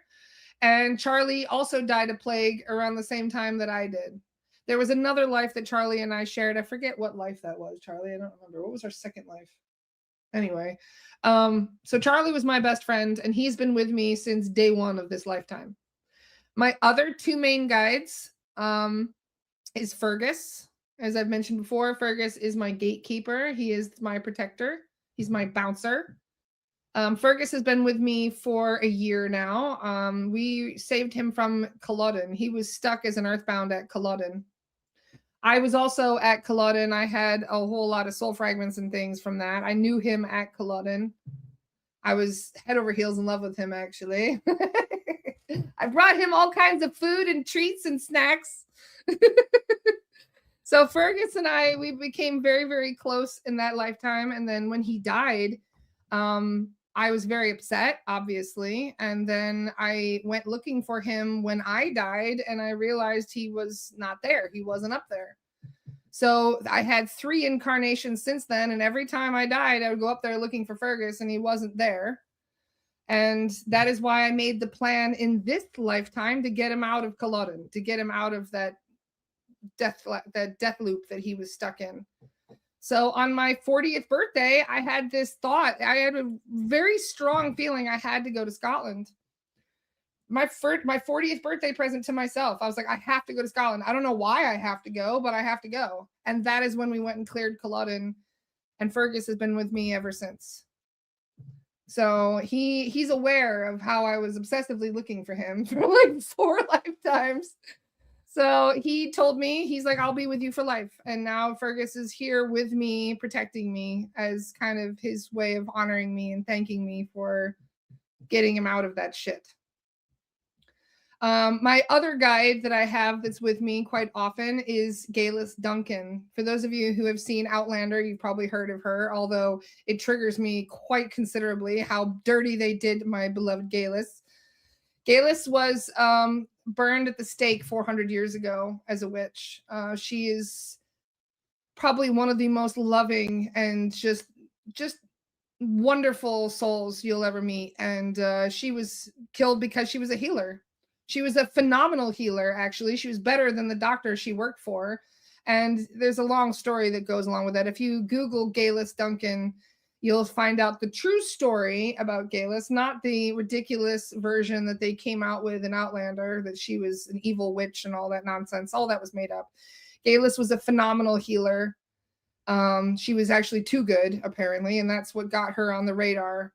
[SPEAKER 1] And Charlie also died of plague around the same time that I did. There was another life that Charlie and I shared. I forget what life that was, Charlie. I don't remember. What was our second life? Anyway, so Charlie was my best friend, and he's been with me since day 1 of this lifetime. My other 2 main guides is Fergus. As I've mentioned before, Fergus is my gatekeeper. He is my protector. He's my bouncer. Fergus has been with me for a year now. We saved him from Culloden. He was stuck as an earthbound at Culloden. I was also at Culloden. I had a whole lot of soul fragments and things from that. I knew him at Culloden. I was head over heels in love with him, actually. I brought him all kinds of food and treats and snacks. So Fergus and I, we became very, very close in that lifetime. And then when he died, I was very upset, obviously. And then I went looking for him when I died, and I realized he was not there. He wasn't up there. So I had 3 incarnations since then. And every time I died, I would go up there looking for Fergus, and he wasn't there. And that is why I made the plan in this lifetime to get him out of Culloden, to get him out of that death loop that he was stuck in. So on my 40th birthday, I had this thought. I had a very strong feeling I had to go to Scotland. My 40th birthday present to myself. I was like, I have to go to Scotland. I don't know why I have to go, but I have to go. And that is when we went and cleared Culloden. And Fergus has been with me ever since. So he's aware of how I was obsessively looking for him for like 4 lifetimes. So he told me, he's like, I'll be with you for life. And now Fergus is here with me, protecting me as kind of his way of honoring me and thanking me for getting him out of that shit. My other guide that I have that's with me quite often is Galis Duncan. For those of you who have seen Outlander, you've probably heard of her, although it triggers me quite considerably how dirty they did my beloved Galis. Galis was burned at the stake 400 years ago as a witch. She is probably one of the most loving and just wonderful souls you'll ever meet. And she was killed because she was a healer. She was a phenomenal healer, actually. She was better than the doctor she worked for. And there's a long story that goes along with that. If you Google Galis Duncan, you'll find out the true story about Galis, not the ridiculous version that they came out with in Outlander, that she was an evil witch and all that nonsense. All that was made up. Galis was a phenomenal healer. She was actually too good, apparently, and that's what got her on the radar.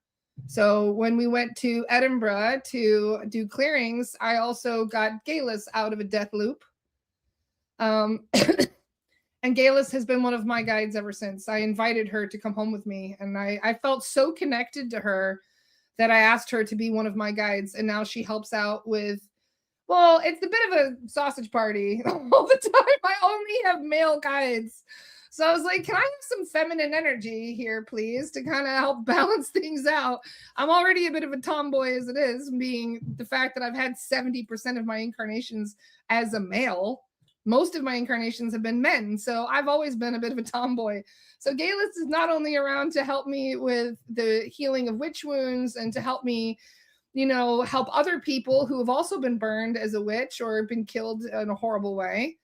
[SPEAKER 1] So when we went to Edinburgh to do clearings, I also got Galis out of a death loop. And Galis has been one of my guides ever since. I invited her to come home with me, and I felt so connected to her that I asked her to be one of my guides, and now she helps out with, well, it's a bit of a sausage party all the time. I only have male guides. So I was like, can I have some feminine energy here, please, to kind of help balance things out? I'm already a bit of a tomboy as it is, being the fact that I've had 70% of my incarnations as a male. Most of my incarnations have been men, so I've always been a bit of a tomboy. So Galis is not only around to help me with the healing of witch wounds and to help me, help other people who have also been burned as a witch or been killed in a horrible way.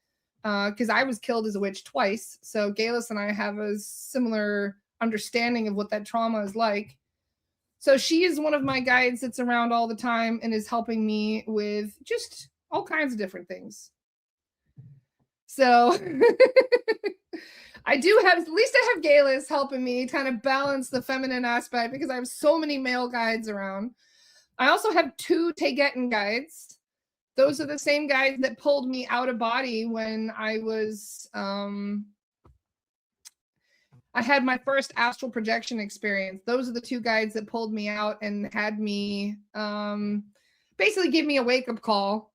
[SPEAKER 1] Because I was killed as a witch twice. So Galis and I have a similar understanding of what that trauma is like. So she is one of my guides that's around all the time and is helping me with just all kinds of different things. So at least I have Galis helping me kind of balance the feminine aspect because I have so many male guides around. I also have 2 Tagetan guides. Those are the same guides that pulled me out of body when I was, I had my first astral projection experience. Those are the 2 guides that pulled me out and had me, basically give me a wake-up call.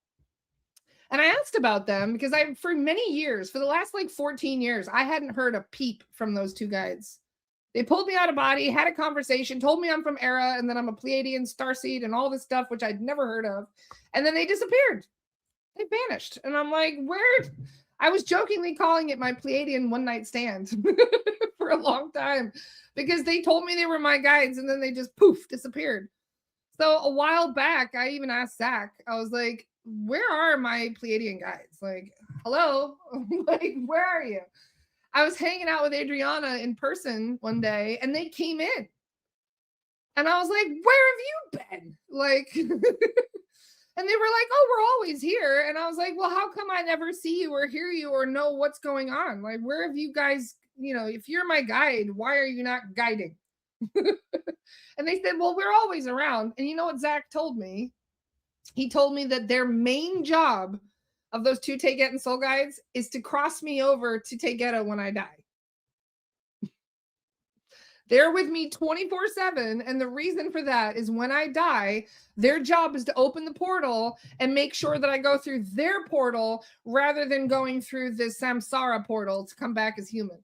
[SPEAKER 1] And I asked about them because for many years, for the last like 14 years, I hadn't heard a peep from those 2 guides. They pulled me out of body, had a conversation, told me I'm from Era, and then I'm a Pleiadian starseed and all this stuff, which I'd never heard of. And then they disappeared. They vanished. And I'm like, where? I was jokingly calling it my Pleiadian one-night stand for a long time because they told me they were my guides and then they just poof, disappeared. So a while back, I even asked Zach, I was like, where are my Pleiadian guides? Like, hello? Like, where are you? I was hanging out with Adriana in person one day and they came in. And I was like, where have you been? Like, and they were like, oh, we're always here. And I was like, well, how come I never see you or hear you or know what's going on? Like, where have you guys, you know, if you're my guide, why are you not guiding? And they said, well, we're always around. And you know what Zach told me? He told me that their main job of those 2 Tagetan soul guides is to cross me over to Tageta when I die. They're with me 24/7. And the reason for that is when I die, their job is to open the portal and make sure that I go through their portal rather than going through the samsara portal to come back as human.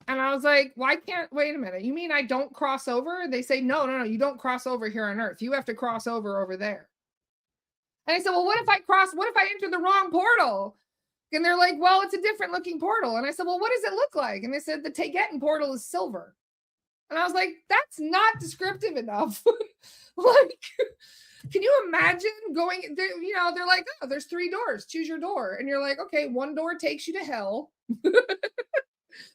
[SPEAKER 1] And I was like, wait a minute. You mean I don't cross over? They say, no, you don't cross over here on Earth. You have to cross over there. And I said, well, what if I enter the wrong portal? And they're like, well, it's a different looking portal. And I said, well, what does it look like? And they said, the Tagetan portal is silver. And I was like, that's not descriptive enough. Like, can you imagine going there? You know, they're like, oh, there's 3 doors. Choose your door. And you're like, okay, one door takes you to hell.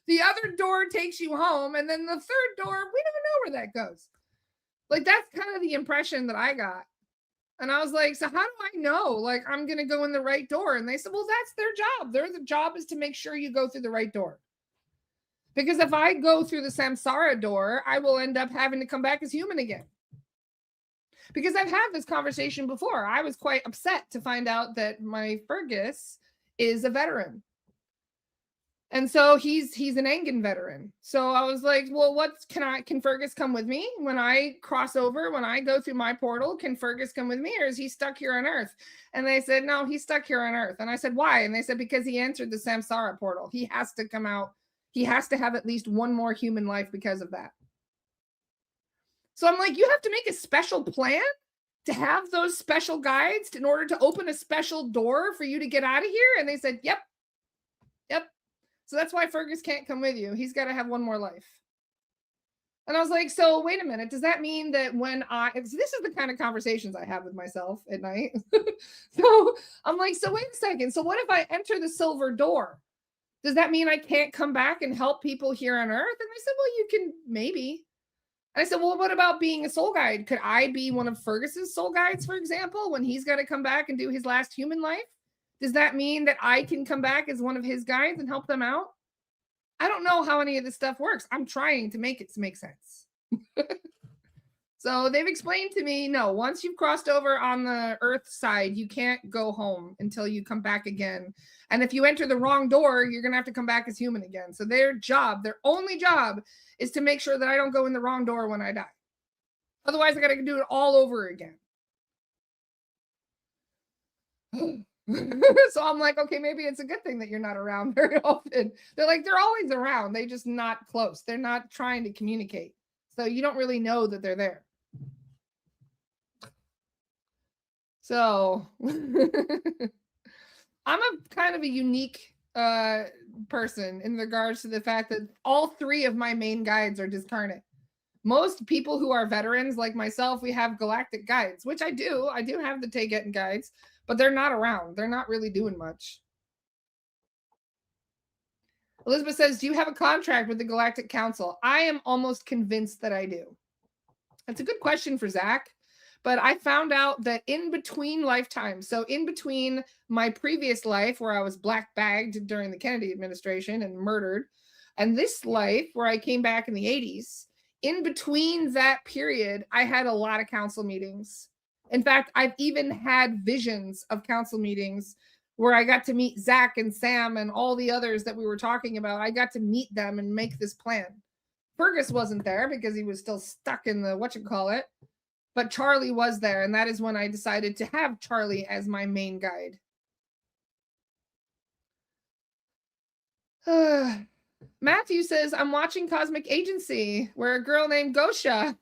[SPEAKER 1] The other door takes you home. And then the third door, we don't know where that goes. Like, that's kind of the impression that I got. And I was like, so how do I know, like, I'm going to go in the right door? And they said, well, that's their job. Their job is to make sure you go through the right door. Because if I go through the samsara door, I will end up having to come back as human again. Because I've had this conversation before. I was quite upset to find out that my Fergus is a veteran. And so he's an Angan veteran. So I was like, well, can Fergus come with me when I cross over, when I go through my portal? Can Fergus come with me, or is he stuck here on Earth? And they said, no, he's stuck here on Earth. And I said, why? And they said, because he answered the samsara portal. He has to come out. He has to have at least one more human life because of that. So I'm like, you have to make a special plan to have those special guides in order to open a special door for you to get out of here? And they said, yep. So that's why Fergus can't come with you. He's got to have one more life. And I was like, so wait a minute. Does that mean that this is the kind of conversations I have with myself at night. So I'm like, so wait a second. So what if I enter the silver door? Does that mean I can't come back and help people here on Earth? And they said, well, you can maybe. And I said, well, what about being a soul guide? Could I be one of Fergus's soul guides, for example, when he's got to come back and do his last human life? Does that mean that I can come back as one of his guides and help them out? I don't know how any of this stuff works. I'm trying to make it to make sense. So they've explained to me, no, once you've crossed over on the Earth side, you can't go home until you come back again. And if you enter the wrong door, you're going to have to come back as human again. So their only job is to make sure that I don't go in the wrong door when I die. Otherwise, I got to do it all over again. So I'm like, okay, maybe it's a good thing that you're not around very often. They're like, they're always around. They just not close. They're not trying to communicate. So you don't really know that they're there. So I'm a kind of a unique person in regards to the fact that all 3 of my main guides are discarnate. Most people who are veterans like myself, we have galactic guides, which I do. I do have the Tagetan guides, but they're not around. They're not really doing much. Elizabeth says, do you have a contract with the Galactic Council? I am almost convinced that I do. That's a good question for Zach. But I found out that in between lifetimes, so in between my previous life where I was black bagged during the Kennedy administration and murdered, and this life where I came back in the 80s, in between that period, I had a lot of council meetings. In fact, I've even had visions of council meetings where I got to meet Zach and Sam and all the others that we were talking about. I got to meet them and make this plan. Fergus wasn't there because he was still stuck in the whatchamacallit, but Charlie was there, and that is when I decided to have Charlie as my main guide. Matthew says, I'm watching Cosmic Agency, where a girl named Gosha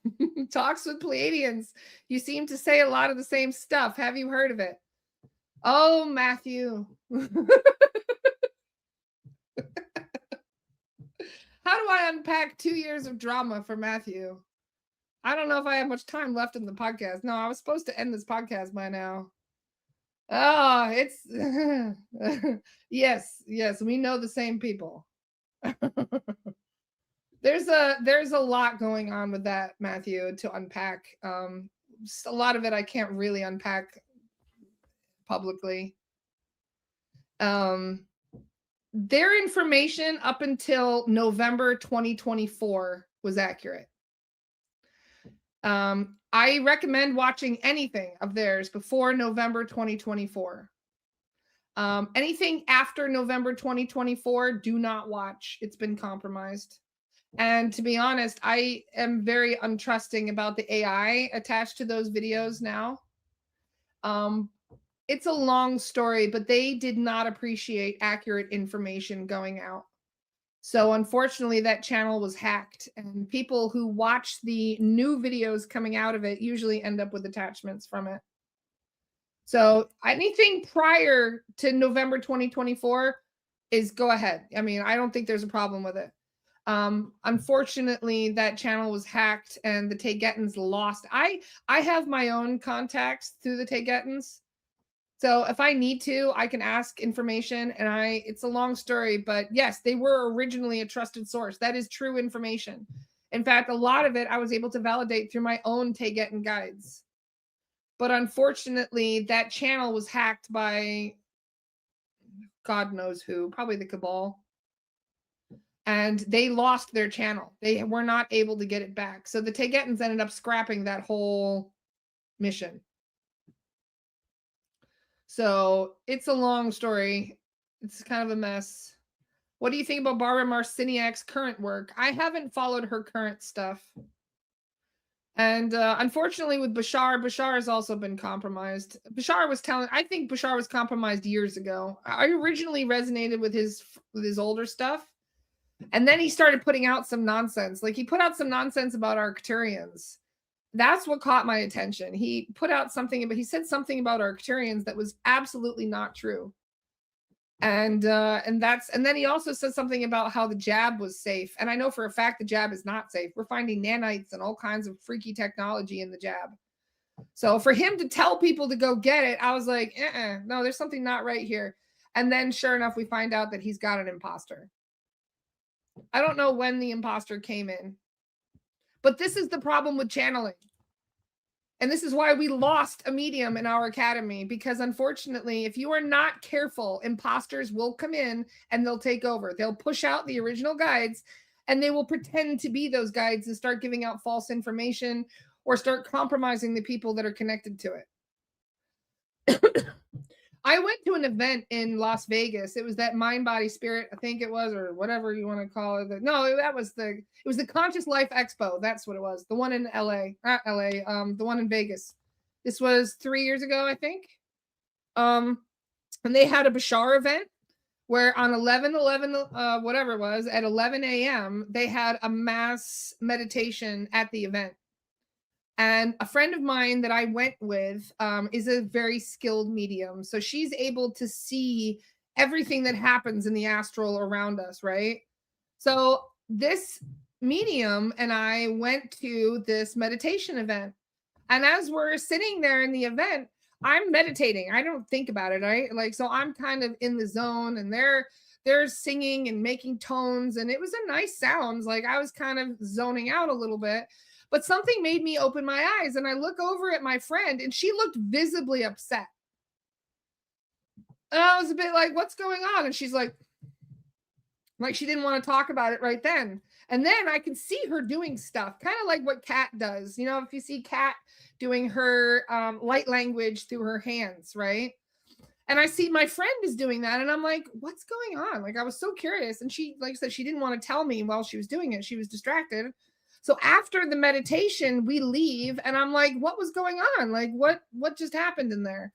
[SPEAKER 1] talks with Pleiadians. You seem to say a lot of the same stuff. Have you heard of it? Oh, Matthew. How do I unpack 2 years of drama for Matthew? I don't know if I have much time left in the podcast. No, I was supposed to end this podcast by now. Oh, it's yes, we know the same people. There's a lot going on with that, Matthew, to unpack. A lot of it I can't really unpack publicly. Their information up until November 2024 was accurate. I recommend watching anything of theirs before November 2024. Anything after November 2024, do not watch. It's been compromised. And to be honest, I am very untrusting about the AI attached to those videos now. It's a long story, but they did not appreciate accurate information going out. So unfortunately, that channel was hacked, and people who watch the new videos coming out of it usually end up with attachments from it. So anything prior to November 2024 is go ahead. I mean, I don't think there's a problem with it. Unfortunately, that channel was hacked and the Tayghetans lost. I have my own contacts through the Tayghetans. So if I need to, I can ask information, and it's a long story, but yes, they were originally a trusted source. That is true information. In fact, a lot of it I was able to validate through my own Tayghetan guides. But unfortunately, that channel was hacked by God knows who, probably the Cabal. And they lost their channel. They were not able to get it back. So the Tayghetans ended up scrapping that whole mission. So it's a long story. It's kind of a mess. What do you think about Barbara Marciniak's current work? I haven't followed her current stuff. And unfortunately with Bashar has also been compromised. I think Bashar was compromised years ago. I originally resonated with his older stuff. And then he started putting out some nonsense. Like he put out some nonsense about Arcturians. That's what caught my attention. He put out something, but he said something about Arcturians that was absolutely not true. And then he also said something about how the jab was safe. And I know for a fact the jab is not safe. We're finding nanites and all kinds of freaky technology in the jab. So for him to tell people to go get it, I was like, no, there's something not right here. And then sure enough, we find out that he's got an imposter. I don't know when the imposter came in, but this is the problem with channeling. And this is why we lost a medium in our academy, because unfortunately, if you are not careful, imposters will come in and they'll take over. They'll push out the original guides and they will pretend to be those guides and start giving out false information or start compromising the people that are connected to it. I went to an event in Las Vegas. It was that Mind Body Spirit, I think it was, or whatever you want to call it. No, it was the Conscious Life Expo. That's what it was. The one in LA, not LA, the one in Vegas. This was 3 years ago, I think. And they had a Bashar event where on 11/11, whatever it was, at 11 a.m., they had a mass meditation at the event. And a friend of mine that I went with is a very skilled medium. So she's able to see everything that happens in the astral around us, right? So this medium and I went to this meditation event. And as we're sitting there in the event, I'm meditating. I don't think about it, right? Like, so I'm kind of in the zone, and they're singing and making tones, and it was a nice sounds. Like I was kind of zoning out a little bit. But something made me open my eyes, and I look over at my friend, and she looked visibly upset. And I was a bit like, what's going on? And she's like, Like she didn't want to talk about it right then. And then I can see her doing stuff, kind of like what Kat does. You know, if you see Kat doing her light language through her hands, right? And I see my friend is doing that. And I'm like, what's going on? Like, I was so curious. And she, like I said, she didn't want to tell me while she was doing it. She was distracted. So after the meditation, we leave. And I'm like, what was going on? Like, what just happened in there?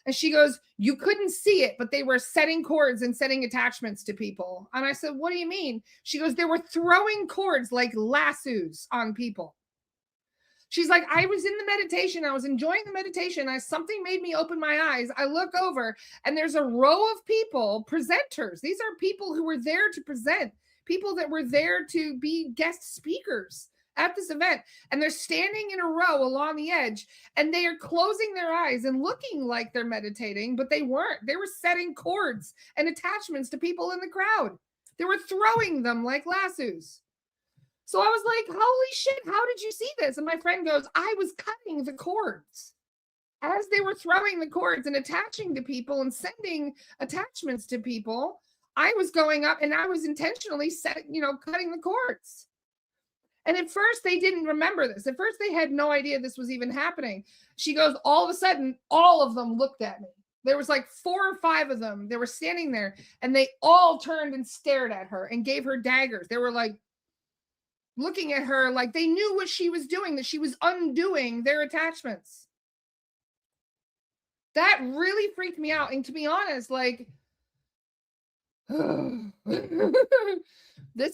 [SPEAKER 1] And she goes, you couldn't see it, but they were setting cords and setting attachments to people. And I said, what do you mean? She goes, they were throwing cords like lassos on people. She's like, I was in the meditation. I was enjoying the meditation. Something made me open my eyes. I look over and there's a row of people, presenters. These are people who were there to present, people that were there to be guest speakers at this event. And they're standing in a row along the edge and they are closing their eyes and looking like they're meditating, but they weren't. They were setting cords and attachments to people in the crowd. They were throwing them like lassos. So I was like, holy shit, how did you see this? And my friend goes, I was cutting the cords. As they were throwing the cords and attaching to people and sending attachments to people, I was going up and I was intentionally cutting the cords. And at first they didn't remember this. At first they had no idea this was even happening. She goes, all of a sudden, all of them looked at me. There was like 4 or 5 of them. They were standing there and they all turned and stared at her and gave her daggers. They were like, looking at her like they knew what she was doing, that she was undoing their attachments. That really freaked me out. And to be honest, like, this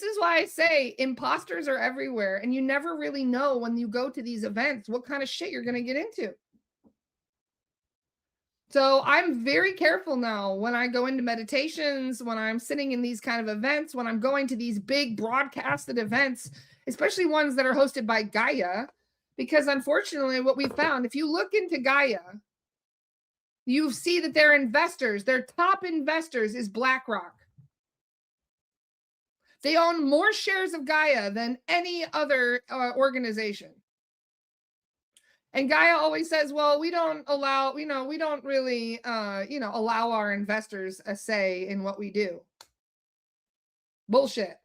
[SPEAKER 1] is why I say imposters are everywhere. And you never really know when you go to these events what kind of shit you're going to get into. So I'm very careful now when I go into meditations, when I'm sitting in these kind of events, when I'm going to these big broadcasted events, especially ones that are hosted by Gaia, because unfortunately what we found, if you look into Gaia, you see that their investors, their top investors is BlackRock. They own more shares of Gaia than any other organization. And Gaia always says, well, we don't allow, we don't really, allow our investors a say in what we do. Bullshit.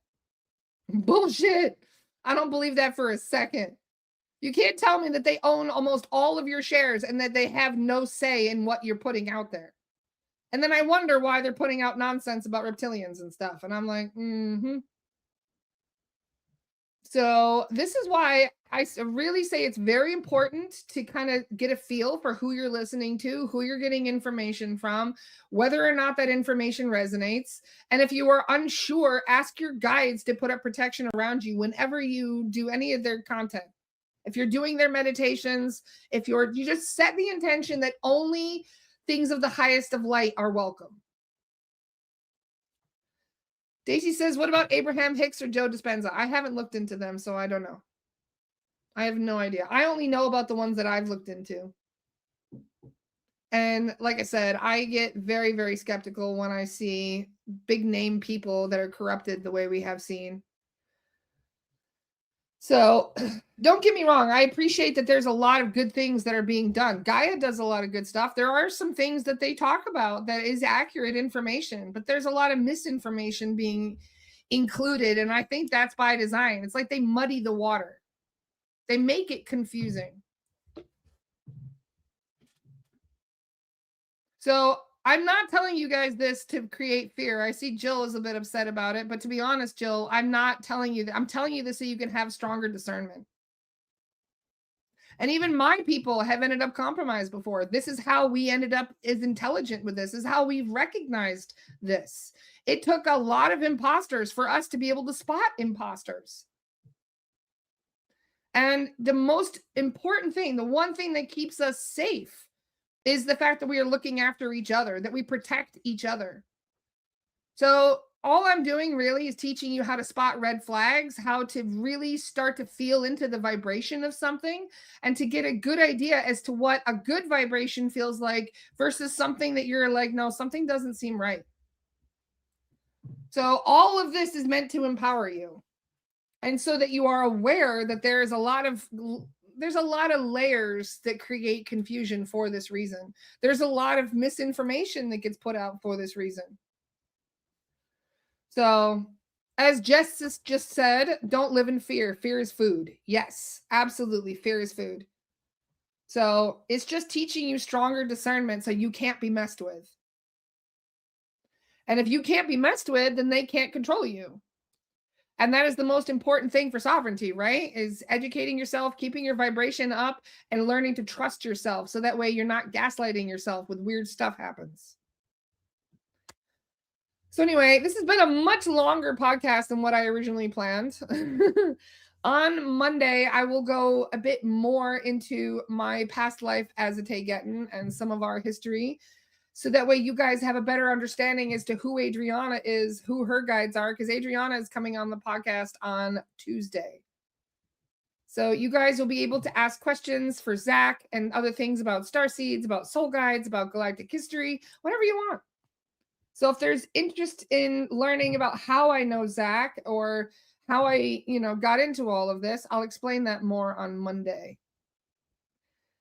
[SPEAKER 1] Bullshit. I don't believe that for a second. You can't tell me that they own almost all of your shares and that they have no say in what you're putting out there. And then I wonder why they're putting out nonsense about reptilians and stuff. And I'm like, So this is why I really say it's very important to kind of get a feel for who you're listening to, who you're getting information from, whether or not that information resonates. And if you are unsure, ask your guides to put up protection around you whenever you do any of their content. If you're doing their meditations, you just set the intention that only things of the highest of light are welcome. Daisy says, what about Abraham Hicks or Joe Dispenza? I haven't looked into them, so I don't know. I have no idea. I only know about the ones that I've looked into. And like I said, I get very, very skeptical when I see big name people that are corrupted the way we have seen. So don't get me wrong. I appreciate that there's a lot of good things that are being done. Gaia does a lot of good stuff. There are some things that they talk about that is accurate information, but there's a lot of misinformation being included. And I think that's by design. It's like they muddy the water. They make it confusing. So I'm not telling you guys this to create fear. I see Jill is a bit upset about it, but to be honest, Jill, I'm not telling you that. I'm telling you this so you can have stronger discernment. And even my people have ended up compromised before. This is how we ended up as intelligent with this. This is how we've recognized this. It took a lot of imposters for us to be able to spot imposters. And the most important thing, the one thing that keeps us safe, is the fact that we are looking after each other, that we protect each other. So all I'm doing really is teaching you how to spot red flags, how to really start to feel into the vibration of something, and to get a good idea as to what a good vibration feels like versus something that you're like, no, something doesn't seem right. So all of this is meant to empower you. And so that you are aware that there's a lot of layers that create confusion for this reason. There's a lot of misinformation that gets put out for this reason. So As Jess just said, don't live in fear. Fear is food. Yes, absolutely. Fear is food. So it's just teaching you stronger discernment so you can't be messed with. And if you can't be messed with, then they can't control you. And that is the most important thing for sovereignty, right? Is educating yourself, keeping your vibration up, and learning to trust yourself. So that way you're not gaslighting yourself when weird stuff happens. So anyway, this has been a much longer podcast than what I originally planned. On Monday, I will go a bit more into my past life as a Tegetten and some of our history. So that way you guys have a better understanding as to who Adriana is, who her guides are, because Adriana is coming on the podcast on Tuesday. So you guys will be able to ask questions for Zach and other things about starseeds, about soul guides, about galactic history, whatever you want. So if there's interest in learning about how I know Zach or how I, got into all of this, I'll explain that more on Monday.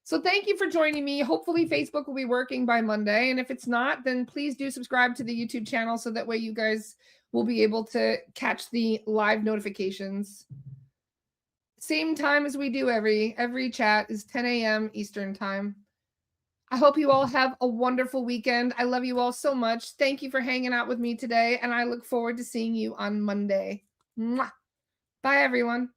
[SPEAKER 1] So thank you for joining me. Hopefully Facebook will be working by Monday. And if it's not, then please do subscribe to the YouTube channel so that way you guys will be able to catch the live notifications. Same time as we do every chat is 10 a.m. Eastern time. I hope you all have a wonderful weekend. I love you all so much. Thank you for hanging out with me today, and I look forward to seeing you on Monday. Mwah. Bye, everyone.